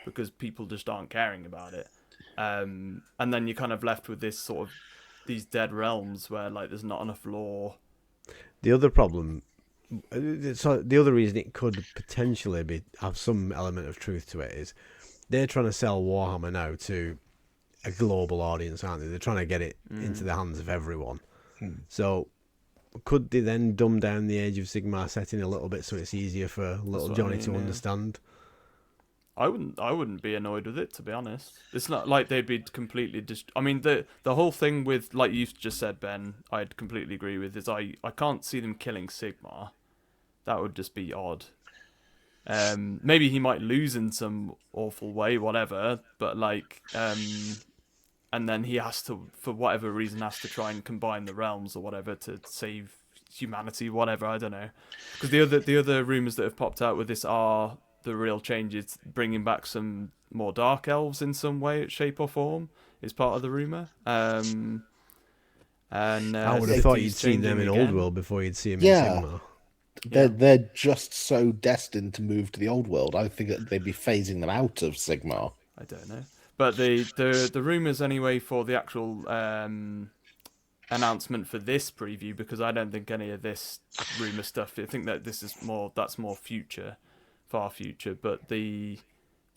because people just aren't caring about it. And then you're kind of left with this sort of these dead realms where like there's not enough lore. the other problem, so the other reason it could potentially have some element of truth to it is they're trying to sell Warhammer now to a global audience, aren't they? They're trying to get it into the hands of everyone. So could they then dumb down the Age of Sigmar setting a little bit so it's easier for little what I Johnny mean, to yeah. understand? I wouldn't be annoyed with it, to be honest. It's not like they'd be completely I mean, the whole thing with, like you just said, Ben, I'd completely agree with, is I can't see them killing Sigmar. That would just be odd. Maybe he might lose in some awful way, whatever, but like, and then he has to, for whatever reason, has to try and combine the realms or whatever to save humanity, whatever, I don't know. Because the other rumours that have popped out with this are the real changes, bringing back some more dark elves in some way, shape or form, is part of the rumour. And I would have thought you'd seen them in Old World before you'd see them Yeah. in Sigmar. They're just so destined to move to the Old World. I think that they'd be phasing them out of Sigmar. I don't know. But the rumours anyway for the actual announcement for this preview, because I don't think any of this rumour stuff, I think that that's more future, far future. But the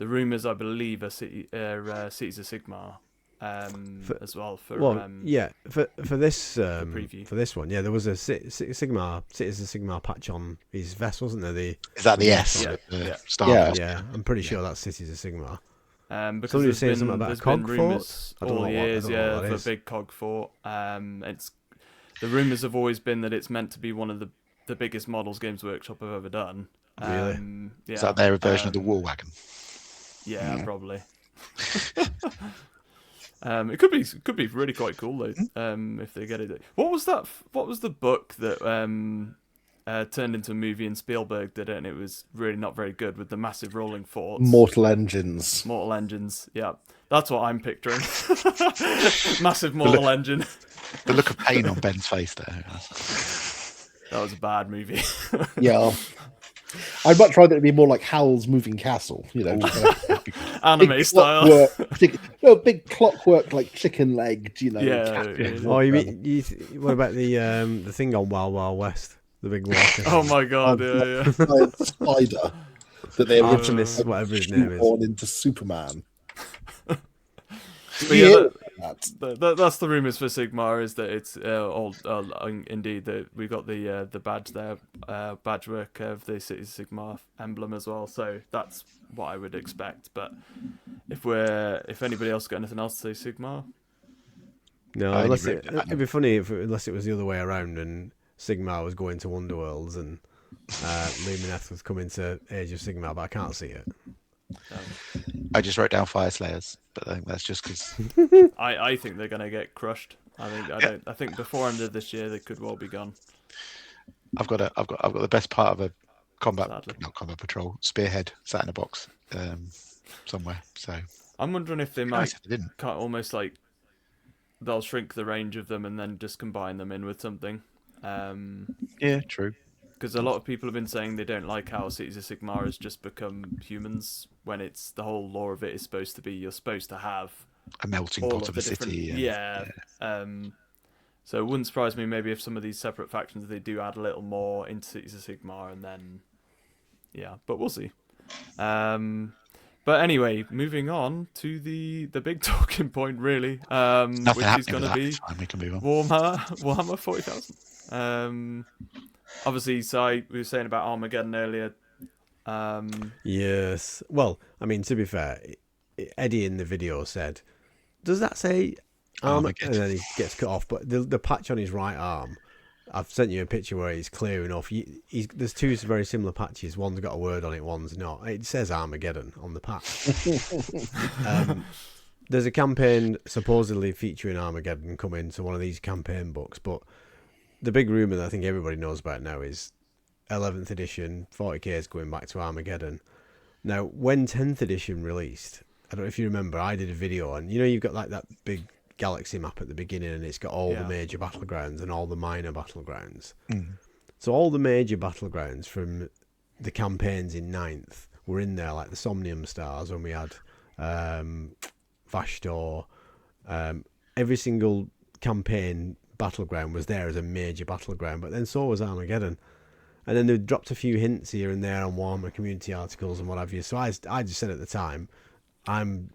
rumours, I believe, are Cities of Sigmar as well for for this preview. for this one, yeah, there was a Cities of Sigmar patch on his vest, wasn't there? Is that the S? Yeah, The yeah. Star Yeah. Wars? Yeah, I'm pretty sure that's Cities of Sigmar. Because Somebody was saying something about a there's cog been fort? rumours I don't all know the what- I years, don't know what that for is. big cog fort. It's the rumours have always been that it's meant to be one of the biggest models Games Workshop have ever done. Really? Yeah. Is that their version of the War Wagon? Yeah, probably. It could be really quite cool though. If they get it. What was that? What was the book that turned into a movie and Spielberg did it, and it was really not very good, with the massive rolling forts? Mortal Engines. Mortal Engines. Yeah, that's what I'm picturing. Massive Mortal Engine. The look of pain on Ben's face there. That was a bad movie. Yeah. I'd much rather it be more like Howl's Moving Castle, Anime style. Big clockwork, like chicken legged, Yeah, captains. yeah. Oh, you mean what about the thing on Wild Wild West, the big walker? Oh my god, yeah. Giant spider that they Optimus, whatever his name is. shoehorn into Superman. But yeah, That. that's the rumours for Sigmar, is that it's indeed that we got the badge there, badge work of the Cities of Sigmar emblem as well. So that's what I would expect. But if anybody else got anything else to say, Sigmar. No, I unless only it, read it. it'd be funny unless it was the other way around and Sigmar was going to Underworlds and Lumineth was coming to Age of Sigmar, but I can't see it. I just wrote down Fire Slayers, but I think that's just because I think they're gonna get crushed. I think before end of this year they could well be gone. I've got the best part of a Sadly. not combat patrol spearhead sat in a box somewhere. So I'm wondering if they nice might if they didn't. almost like they'll shrink the range of them and then just combine them in with something. Yeah, true. Because a lot of people have been saying they don't like how Cities of Sigmar has just become humans when it's the whole lore of it is supposed to be you're supposed to have A melting all pot of the a different city. yeah. So it wouldn't surprise me maybe if some of these separate factions they do add a little more into Cities of Sigmar and then yeah, but we'll see. But anyway, moving on to the big talking point really, Nothing which is happening going with to that. be It's fine, we can move on. Warhammer 40,000. Obviously, we were saying about Armageddon earlier. Yes. Well, I mean, to be fair, Eddie in the video said, "Does that say Armageddon?" And then he gets cut off. But the patch on his right arm, I've sent you a picture where he's clear enough. There's two very similar patches. One's got a word on it, one's not. It says Armageddon on the patch. There's a campaign supposedly featuring Armageddon coming to one of these campaign books, but the big rumour that I think everybody knows about now is 11th edition, 40k is going back to Armageddon. Now, when 10th edition released, I don't know if you remember, I did a video, and you've got like that big galaxy map at the beginning, and it's got all the major battlegrounds and all the minor battlegrounds. So all the major battlegrounds from the campaigns in 9th were in there, like the Somnium Stars when we had Vashtor. Every single campaign battleground was there as a major battleground, but then so was Armageddon. And then they dropped a few hints here and there on Warhammer community articles and what have you. So I just said at the time, I'm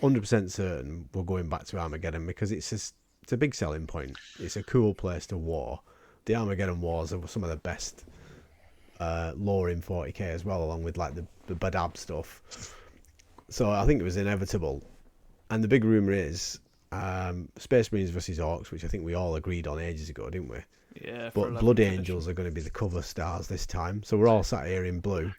100% certain we're going back to Armageddon because it's a big selling point. It's a cool place to war. The Armageddon Wars are some of the best lore in 40k as well, along with like the Badab stuff. So I think it was inevitable. And the big rumour is Space Marines versus Orcs, which I think we all agreed on ages ago, didn't we? Yeah. But Blood Angels are going to be the cover stars this time. So we're all sat here in blue,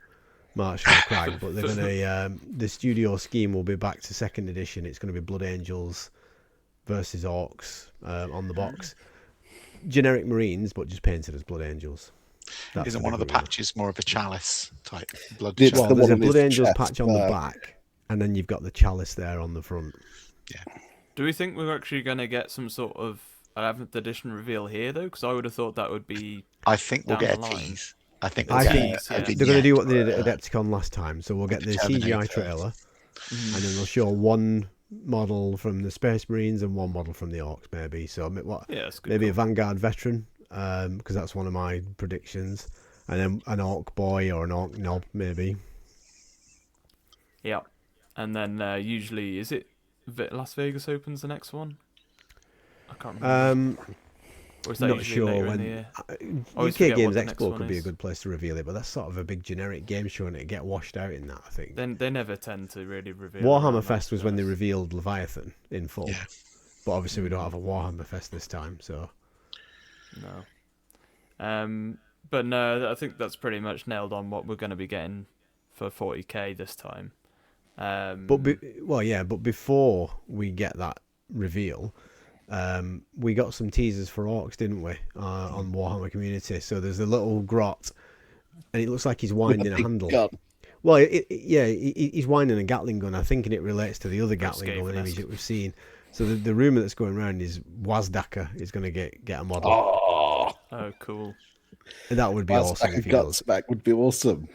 March for the Crag, but they're going to the studio scheme will be back to 2nd edition. It's going to be Blood Angels versus Orcs on the box. Generic Marines, but just painted as Blood Angels. Isn't one of the patches more of a chalice type blood? It's Well, the there's a one with Blood the Angels chest patch on the there. back, and then you've got the chalice there on the front. Yeah. Do we think we're actually going to get some sort of 11th edition reveal here though? Because I would have thought that would be. I think we'll down get a the line. tease. I think I think yeah. they're going to do what they did at Adepticon last time. So we'll get the CGI Terminator. trailer, and then they'll show one model from the Space Marines and one model from the Orcs, maybe. So what? Yeah, that's good. Maybe a Vanguard veteran, because that's one of my predictions, and then an Orc boy or an Orc knob, maybe. Yeah, and then usually is it Las Vegas opens the next one? I can't remember. Or is that Not usually sure later in when. the year? UK Always forget Games what the next Expo one could be a is. good place to reveal it, but that's sort of a big generic game show, and it get washed out in that. I think. Then they never tend to really reveal. Warhammer around Fest that, was when they to be revealed Leviathan in full, Yeah. but obviously we don't have a Warhammer Fest this time, so. honest. No. But no, I think that's pretty much nailed on what we're going to be getting for 40k this time. But before we get that reveal, we got some teasers for Orcs, didn't we, on Warhammer Community? So there's a little grot, and it looks like he's winding a big handle. gun. Well, he's winding a Gatling gun. I'm thinking it relates to the other Gatling gun image that we've seen. So the rumor that's going around is Wazdaka is going to get a model. Oh, cool. That would be awesome if he does. That would be awesome.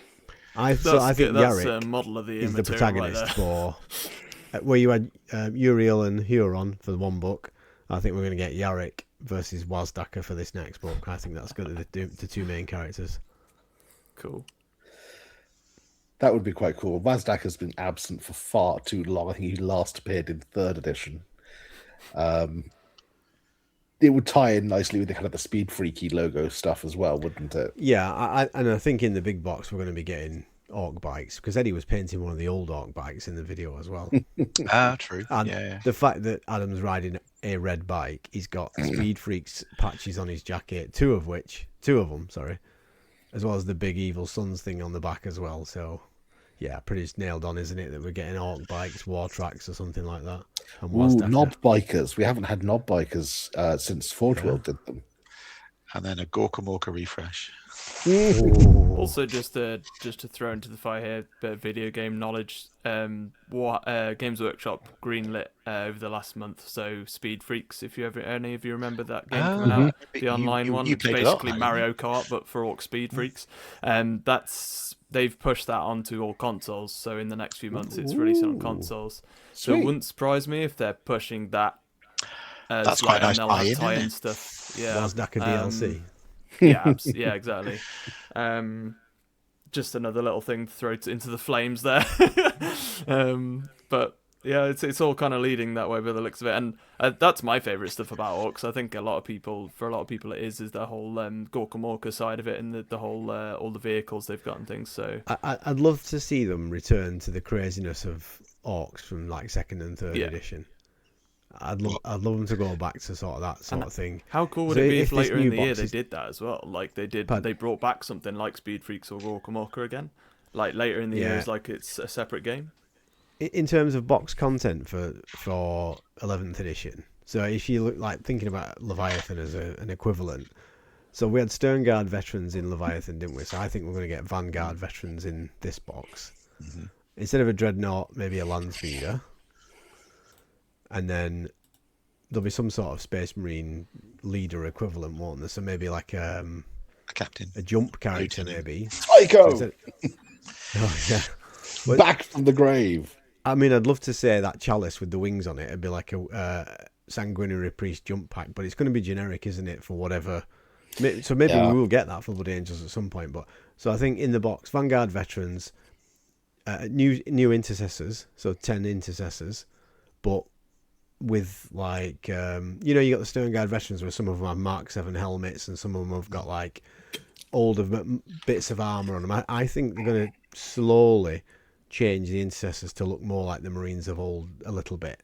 I think That's Yarrick model of the is the material protagonist right for where you had Uriel and Huron for the one book. I think we're going to get Yarrick versus Wazdaka for this next book. I think that's going to be the two main characters. Cool. That would be quite cool. Mazdak has been absent for far too long. I think he last appeared in 3rd edition. It would tie in nicely with the kind of the Speed Freaky logo stuff as well, wouldn't it? Yeah, I think in the big box we're going to be getting Orc bikes, because Eddie was painting one of the old Orc bikes in the video as well. True. And Yeah. the fact that Adam's riding a red bike, he's got Speed Freaks patches on his jacket, two of them, as well as the big Evil Sons thing on the back as well. So, yeah, pretty nailed on, isn't it, that we're getting Orc bikes, War Tracks or something like that. And Ooh, knob bikers. We haven't had knob bikers since Forge World did them. and then a Gorka Morka refresh. Also, just to throw into the fire here, bit of video game knowledge. Games Workshop greenlit over the last month. So Speed Freaks, if any of you remember that game coming out, the online one, which is basically Mario Kart but for Orc Speed Freaks. They've pushed that onto all consoles. So in the next few months, it's releasing on consoles. So it wouldn't surprise me if they're pushing that. That's quite a nice tie-in stuff. Yeah, was that a DLC? yeah, exactly. Just another little thing to throw into the flames there. But yeah, it's all kind of leading that way by the looks of it, and that's my favourite stuff about Orcs. I think for a lot of people, it is the whole Gorka Morka side of it, and the whole all the vehicles they've got and things. So I'd love to see them return to the craziness of Orcs from like second and third edition. I'd love them to go back to sort of that sort of thing. How cool would it be if later in the year they did that as well? Like they brought back something like Speed Freaks or Gorka Morka again. Like later in the year, it's a separate game. In terms of box content for 11th edition, so if you look like thinking about Leviathan as an equivalent, so we had Sternguard veterans in Leviathan, didn't we? So I think we're going to get Vanguard veterans in this box. Mm-hmm. Instead of a Dreadnought, maybe a Landspeeder. And then there'll be some sort of Space Marine leader equivalent, won't there? So maybe like a captain, a jump character, maybe. Tycho! Oh, yeah. Back from the grave. I mean, I'd love to say that chalice with the wings on it. It'd be like a Sanguinary Priest jump pack, but it's going to be generic, isn't it, for whatever. So maybe we will get that for Blood Angels at some point. But so I think in the box, Vanguard veterans, new intercessors, so 10 intercessors, but with like you got the Sternguard veterans where some of them have Mark 7 helmets and some of them have got like older bits of armor on them. I think they're going to slowly change the intercessors to look more like the Marines of old a little bit.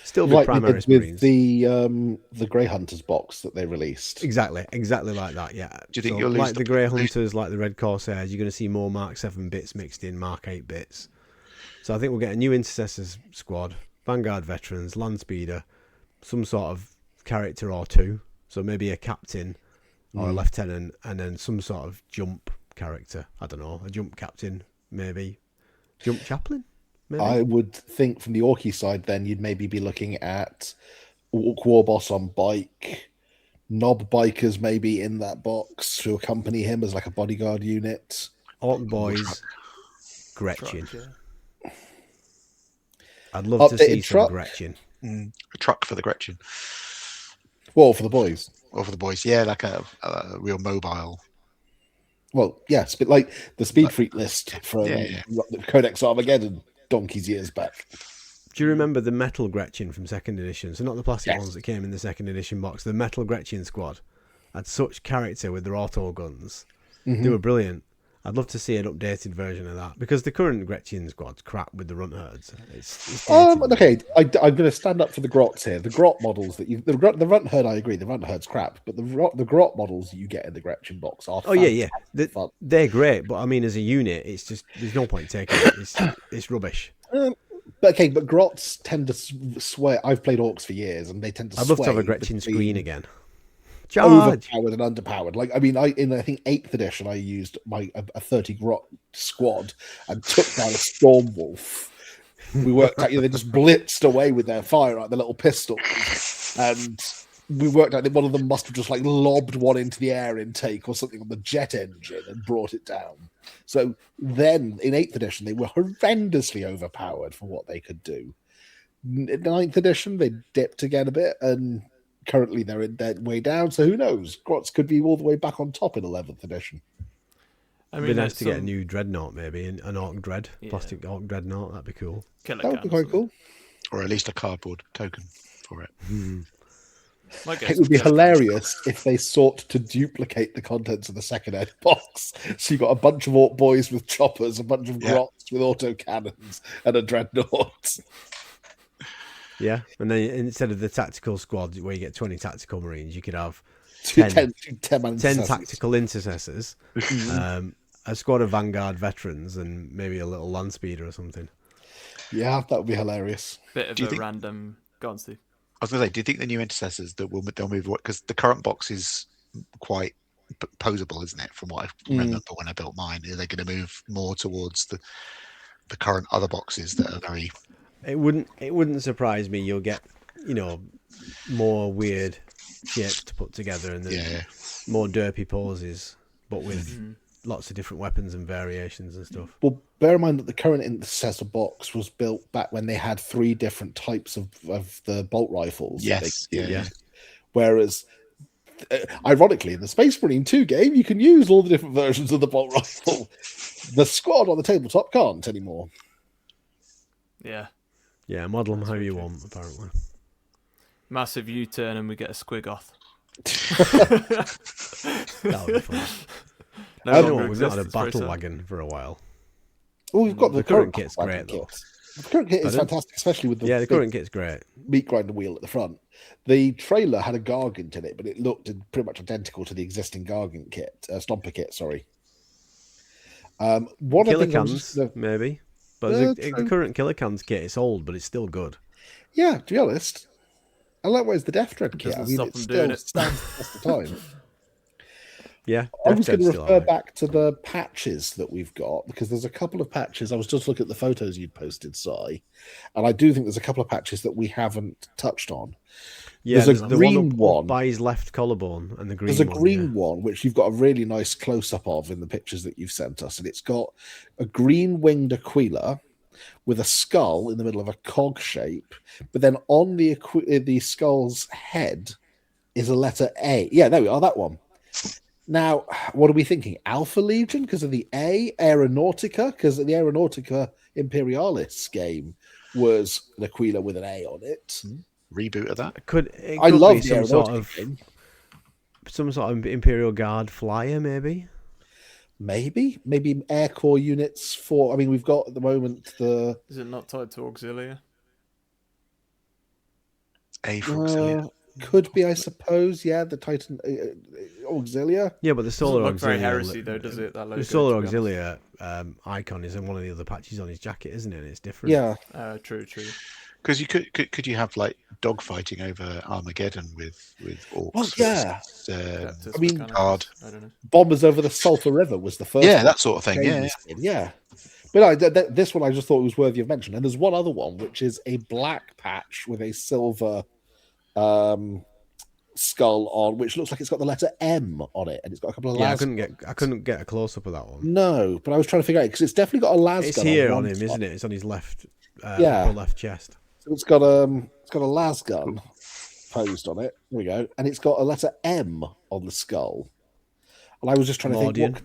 Still be Primaris Marines. The Grey Hunters box that they released. Exactly like that. Yeah. Do you think you'll lose like the Grey Hunters, like the Red Corsairs? You're going to see more Mark 7 bits mixed in Mark 8 bits. So I think we'll get a new intercessors squad. Vanguard veterans, Landspeeder, some sort of character or two. So maybe a captain or a lieutenant, and then some sort of jump character. I don't know, a jump captain, maybe. Jump chaplain, maybe. I would think from the Orky side, then you'd maybe be looking at Orc Warboss on bike, Knob bikers maybe in that box to accompany him as like a bodyguard unit. Orc boys, Gretchen. I'd love to see some Gretchen. A truck for the Gretchen. Well, for the boys. Or for the boys, yeah, like a real mobile. Well, yes, but like the Speed Freak list from Codex Armageddon donkeys years back. Do you remember the metal Gretchen from second edition? So not the plastic ones that came in the second edition box. The metal Gretchen squad had such character with their auto guns. Mm-hmm. They were brilliant. I'd love to see an updated version of that because the current Gretchen squad's crap with the runt herds. It's okay, I'm going to stand up for the Grots here. The Grot models the runt herd, I agree, the runt herd's crap, but the Grot models you get in the Gretchen box are they're great, but I mean as a unit, it's just there's no point taking it. It's rubbish. But Grots tend to sway. I've played Orcs for years, and they tend to. I'd love to have a Gretchen screen again. Charge. Overpowered and underpowered. Like I mean, I think 8th edition I used a 30 Grot squad and took down a Stormwolf. We worked out, they just blitzed away with their fire, like the little pistols, and we worked out that one of them must have just like lobbed one into the air intake or something on the jet engine and brought it down. So then in 8th edition they were horrendously overpowered for what they could do. In 9th edition they dipped again a bit, and currently they're way down, so who knows? Grots could be all the way back on top in 11th edition. I mean, it'd be nice to get a new Dreadnought, maybe, an Orc Dread, plastic Orc Dreadnought, that'd be cool. That would be quite cool. Or at least a cardboard token for it. It would be hilarious if they sought to duplicate the contents of the second ed box. So you got a bunch of Orc boys with choppers, a bunch of Grots with auto cannons, and a Dreadnought. Yeah, and then instead of the tactical squad where you get 20 tactical Marines, you could have 10 tactical intercessors, a squad of Vanguard veterans, and maybe a little Landspeeder or something. Yeah, that would be hilarious. Bit of random... Go on, Steve. I was going to say, do you think the new intercessors that they'll move away? Because the current box is quite posable, isn't it? From what I remember when I built mine, are they going to move more towards the current other boxes that are very? It wouldn't surprise me. You'll get, more weird shapes to put together, and then more derpy poses, but with lots of different weapons and variations and stuff. Well, bear in mind that the current Intercessor box was built back when they had 3 different types of the bolt rifles. Yes, yeah. Whereas, ironically, in the Space Marine 2 game, you can use all the different versions of the bolt rifle. The squad on the tabletop can't anymore. Yeah. Yeah, model them how you want, apparently. Massive U-turn and we get a Squigoth. That would be fun. We've not had a battle wagon for a while. Well, we've got the current kit's great, though. The current kit is fantastic, especially with the current kit's great. Meat grinder wheel at the front. The trailer had a Gargant in it, but it looked pretty much identical to the existing Gargant kit, Stomper kit. Sorry. Killer Cans, maybe, but the current Killer Cans kit, it's old, but it's still good. Yeah, to be honest, I like the Death Dread kit. I mean, it still stands the test of time. Yeah, I was going to refer back to the patches that we've got, because there's a couple of patches. I was just looking at the photos you'd posted, Si, and I do think there's a couple of patches that we haven't touched on. Yeah, there's a green one by his left collarbone, and the green. There's a green one which you've got a really nice close up of in the pictures that you've sent us, and it's got a green winged Aquila with a skull in the middle of a cog shape, but then on the skull's head is a letter A. Yeah, there we are. That one. Now, what are we thinking? Alpha Legion because of the A? Aeronautica because the Aeronautica Imperialis game was an Aquila with an A on it. Reboot of that. I love some sort of Imperial Guard flyer, maybe. Maybe Air Corps units for. I mean, we've got at the moment the. Is it not tied to Auxilia? A for Auxilia. Could be, I suppose. Yeah, the Titan Auxilia. Yeah, but the Solar Auxilia. Very heresy, though, does it? That logo, the Solar Auxilia icon is in one of the other patches on his jacket, isn't it? It's different. Yeah. True. Because you could you have like dogfighting over Armageddon with orcs? Well, yeah. I mean, I don't know. Bombers over the Sulphur River was the first. Yeah, that sort of thing. Yeah. But no, this one I just thought was worthy of mention. And there's one other one which is a black patch with a silver skull on, which looks like it's got the letter M on it, and it's got a couple of. Yeah, I couldn't get a close up of that one. No, but I was trying to figure out because it's definitely got a las. It's here on him, isn't it? It's on his left. Upper left chest. So it's got a las gun posed on it. There we go, and it's got a letter M on the skull. And I was just trying to think.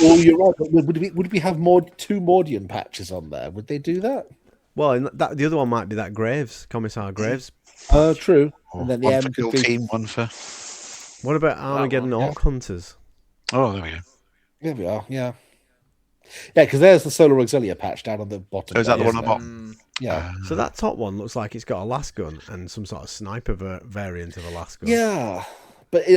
Oh, you're right. Would we have two Mordian patches on there? Would they do that? Well, the other one might be that Graves, Commissar Graves. True. And then the one M for could Kill be... Team, one for. What about Armageddon Orc Hunters? Oh, there we go. There we are. Yeah. Yeah, because there's the Solar Auxilia patch down on the bottom. Oh, is that the one on bottom? Yeah. So that top one looks like it's got a las gun and some sort of sniper variant of a las gun. Yeah. But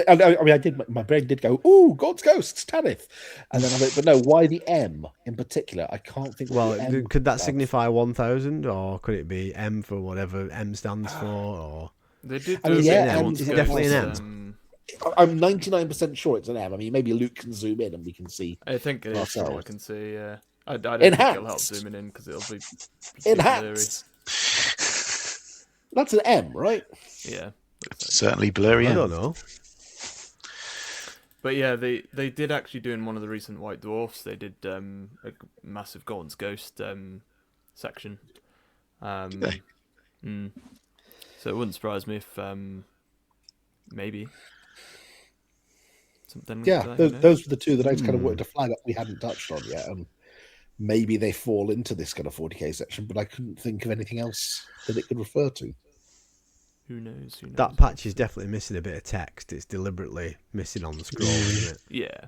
my brain did go, ooh, God's Ghosts, Tanith. And then I went, but no, why the M in particular? I can't think. Well, could that signify 1000, or could it be M for whatever M stands for? Or they did. Is it definitely an M? I'm 99% sure it's an M. I mean, maybe Luke can zoom in and we can see. I think it is. I can see. Yeah, I don't think it'll help zooming in because it'll be enhanced. That's an M, right? Yeah, certainly blurry. I don't know. But yeah, they did actually do in one of the recent White Dwarfs. They did a massive Gaunt's Ghost section. Did they? So it wouldn't surprise me if maybe something. Yeah, like that, those were the two that I just kind of wanted to flag up we hadn't touched on yet, and maybe they fall into this kind of 40k section. But I couldn't think of anything else that it could refer to. Who knows? That patch is definitely missing a bit of text. It's deliberately missing on the scroll, isn't it? Yeah.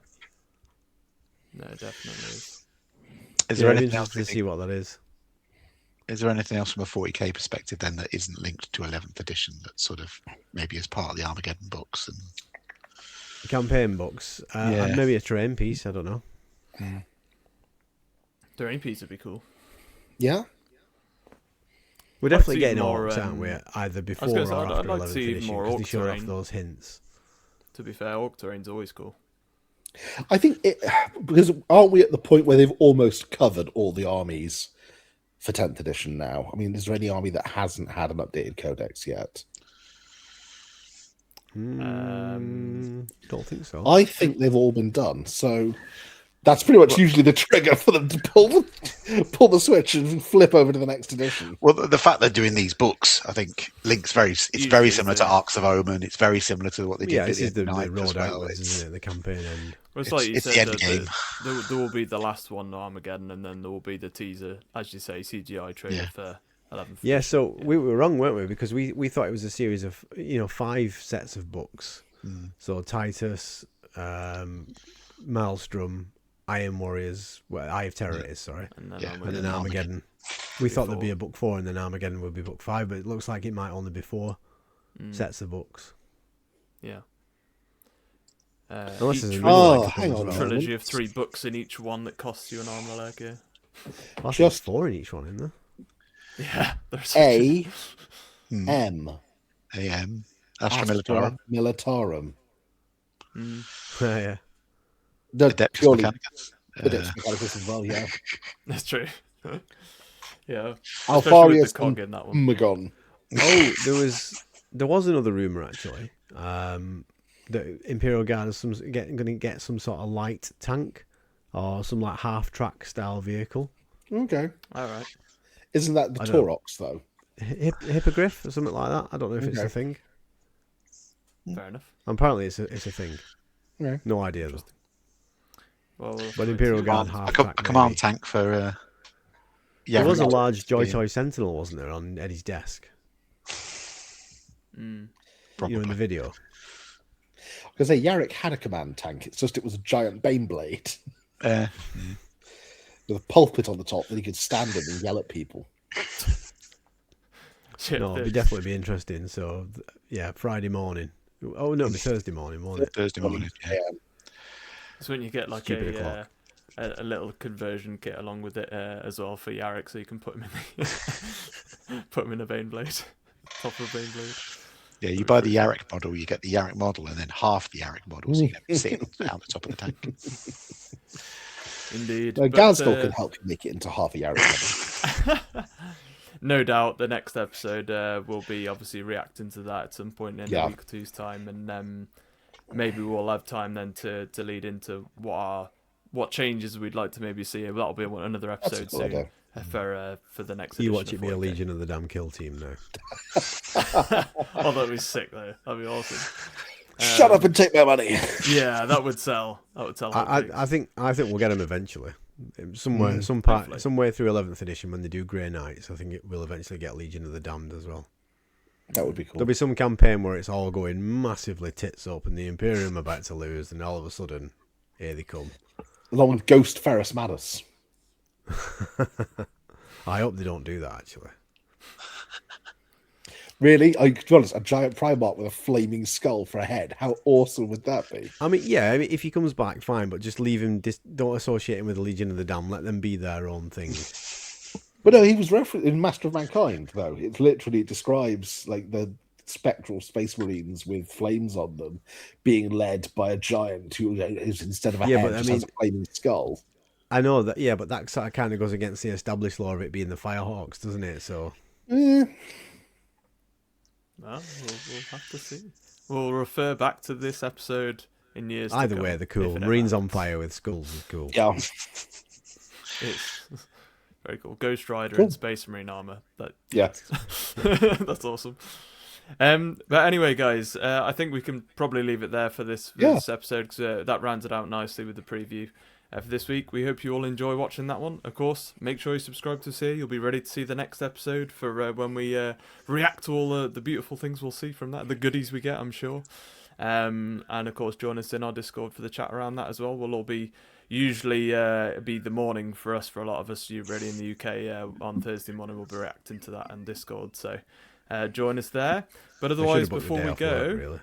No, definitely is. Is there anything else to see what that is? Is there anything else from a 40k perspective then that isn't linked to 11th edition that sort of maybe as part of the Armageddon books and campaign books? Maybe a terrain piece. I don't know. Terrain piece would be cool. Yeah. We're definitely getting orcs, aren't we? Either before or after 11th edition, more because they orc showed terrain off those hints. To be fair, Orc terrain's always cool. I think because aren't we at the point where they've almost covered all the armies for 10th edition now? I mean, is there any army that hasn't had an updated codex yet? Don't think so. I think they've all been done. So that's pretty much usually the trigger for them to pull the switch and flip over to the next edition. Well, the fact they're doing these books, I think, links very. It's very similar to Arcs of Omen. It's very similar to what they did. Yeah, this is the night road as well. outwards, isn't it? The campaign end. Well, it's like you it's said, the end game. there will be the last one, Armageddon, and then there will be the teaser, as you say, CGI trailer for 11th. Yeah, so we were wrong, weren't we? Because we thought it was a series of 5 sets of books. So Titus, Maelstrom, Iron Warriors, Eye of Terror is, sorry, and then Armageddon. We thought there'd be a book 4 and then Armageddon would be book 5, but it looks like it might only be 4 sets of books. Yeah. Unless there's a hang on. trilogy of 3 books in each one that costs you an arm and a leg. Yeah. Well, just 4 in each one, isn't there? Yeah. There's AM. Astra Militarum. Militarum. Yeah. Adeptus Purely Mechanicus. Adeptus Mechanicus as well, yeah. That's true. Yeah. Especially with Alfarius the cog in that one. Magon. Oh, there was another rumor actually. The Imperial Guard is going to get some sort of light tank or some like half-track style vehicle. Okay. All right. Isn't that the Taurox, though? Hippogriff or something like that. I don't know if it's a thing. Fair enough. Apparently, it's a thing. Okay. No idea though. Well, But Imperial Guard A half-track. command maybe. tank for. There was a large Joy-Toy Sentinel, wasn't there, on Eddie's desk? In the video. Because Yarrick had a command tank. It's just it was a giant Baneblade with a pulpit on the top that he could stand in and yell at people. No, it'd definitely be interesting. So, yeah, Friday morning. Oh, no, it'd be Thursday morning, won't it? Thursday morning. Yeah. It's when you get like Stupid o'clock. a little conversion kit along with it as well for Yarrick, so you can put him in a Baneblade, proper Baneblade. Yeah, you buy the Yarrick model, you get the Yarrick model, and then half the Yarrick model, so you get sitting out the top of the tank. Indeed. Ganskull can help you make it into half a Yarrick model. No doubt, the next episode will be obviously reacting to that at some point in a week or two's time, and maybe we'll have time then to lead into what changes we'd like to maybe see. That'll be another episode soon. For the next edition. You watch it be a Legion of the Damn Kill team now. Oh, that'd be sick though. That'd be awesome. Shut up and take my money. Yeah, that would sell. I think we'll get them eventually. Somewhere through 11th edition when they do Grey Knights, I think it will eventually get Legion of the Damned as well. That would be cool. There'll be some campaign where it's all going massively tits up and the Imperium are about to lose, and all of a sudden, here they come. Along with Ghost Ferrus Manus. I hope they don't do that, actually. Really? To be honest, a giant Primarch with a flaming skull for a head. How awesome would that be? I mean, if he comes back, fine, but just leave him, don't associate him with the Legion of the Damned. Let them be their own thing. But no, he was referenced in Master of Mankind, though. It describes like the spectral space marines with flames on them being led by a giant who's instead of a head, has a flaming skull. I know that, but that sort of kind of goes against the established law of it being the Firehawks, doesn't it? So, well, we'll have to see. We'll refer back to this episode in years. Either way, they're cool. Marines on fire with skulls is cool. Yeah, it's very cool. Ghost Rider and Space Marine armor. That's awesome. But anyway, guys, I think we can probably leave it there for this episode because that rounds it out nicely with the preview. For this week, we hope you all enjoy watching that one. Of course, make sure you subscribe to us here. You'll be ready to see the next episode for when we react to all the beautiful things we'll see from that, the goodies we get, I'm sure. And of course, join us in our Discord for the chat around that as well. We'll all be usually be the morning for us. For a lot of us, you're ready in the UK on Thursday morning. We'll be reacting to that on Discord. So join us there. But otherwise, before we go,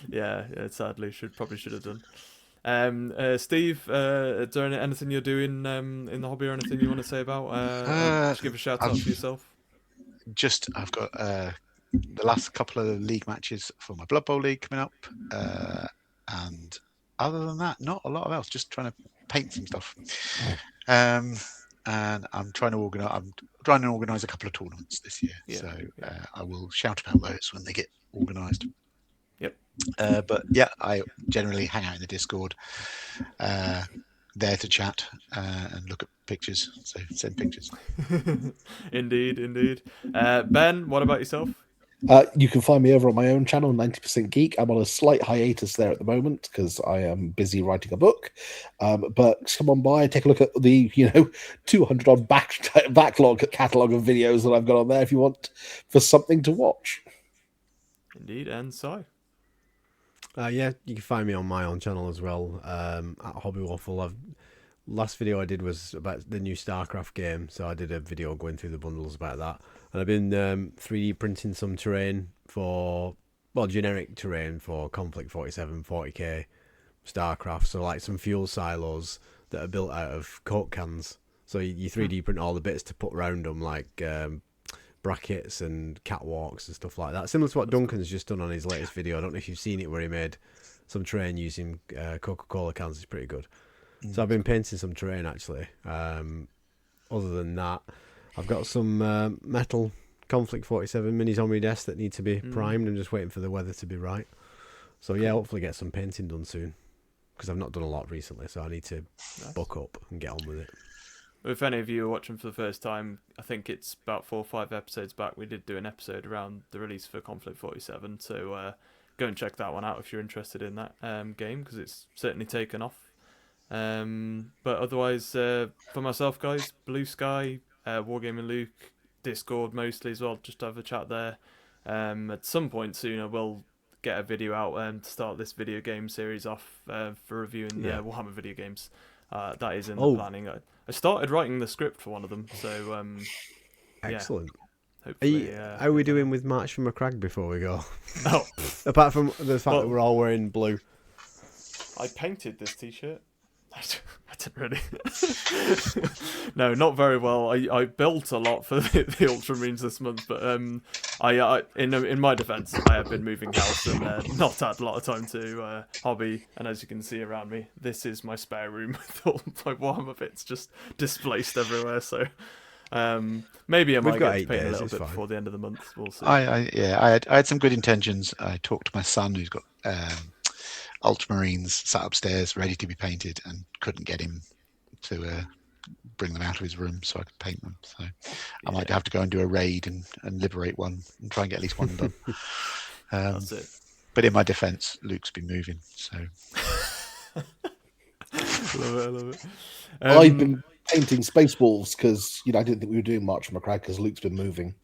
yeah, sadly, probably should have done. Steve, is there anything you're doing in the hobby or anything you want to say about? Just give a shout out to yourself. I've got the last couple of league matches for my Blood Bowl league coming up, and other than that, not a lot of else. Just trying to paint some stuff. And I'm trying to organise a couple of tournaments this year. Yeah, so yeah. I will shout about those when they get organised. Yep. But yeah, I generally hang out in the Discord, there to chat and look at pictures. So send pictures. Indeed. Ben, what about yourself? You can find me over on my own channel, 90% Geek. I'm on a slight hiatus there at the moment because I am busy writing a book. But come on by, take a look at the 200 odd backlog catalogue of videos that I've got on there if you want for something to watch. Indeed, and Si. Yeah, you can find me on my own channel as well, at Hobby Waffle. Last video I did was about the new StarCraft game, so I did a video going through the bundles about that. And I've been 3D printing some terrain generic terrain for Conflict 47, 40k, StarCraft. So like some fuel silos that are built out of Coke cans. So you 3D print all the bits to put around them, like brackets and catwalks and stuff like that. Similar to what Duncan's just done on his latest video. I don't know if you've seen it, where he made some terrain using Coca-Cola cans. It's pretty good. So I've been painting some terrain actually. Other than that, I've got some metal Conflict 47 minis on my desk that need to be primed. I'm just waiting for the weather to be right. So yeah, hopefully get some painting done soon, because I've not done a lot recently, so I need to buck up and get on with it. If any of you are watching for the first time, I think it's about 4 or 5 episodes back, we did do an episode around the release for Conflict 47, so go and check that one out if you're interested in that game, because it's certainly taken off. But otherwise, for myself, guys, Blue Sky, Wargaming Luke, Discord mostly as well, just have a chat there. At some point soon I will get a video out to start this video game series off for reviewing Warhammer video games. That is in the planning. I started writing the script for one of them, so excellent. Hopefully, how are we doing with March from a Crag before we go? Oh, apart from the fact that we're all wearing blue. I painted this t-shirt. I didn't really. No, not very well. I built a lot for the Ultramarines this month, but in my defence, I have been moving house and not had a lot of time to hobby. And as you can see around me, this is my spare room with all my Warhammer bits just displaced everywhere. So maybe I might get to paint a little bit before the end of the month. We'll see. I had some good intentions. I talked to my son, who's got Ultramarines sat upstairs ready to be painted, and couldn't get him to bring them out of his room so I could paint them. So I might have to go and do a raid and liberate one and try and get at least one done. That's it. But in my defence, Luke's been moving. So love it. I've been painting Space Wolves because I didn't think we were doing March from a Crag because Luke's been moving.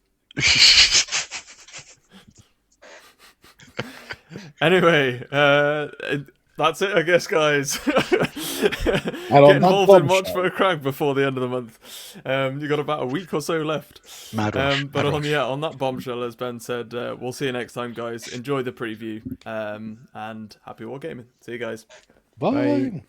Anyway, that's it, I guess, guys. Get And involved in March for a Crag before the end of the month. You got about a week or so left. Mad rush. But on that bombshell, as Ben said, we'll see you next time, guys. Enjoy the preview, and happy wargaming. See you guys. Bye.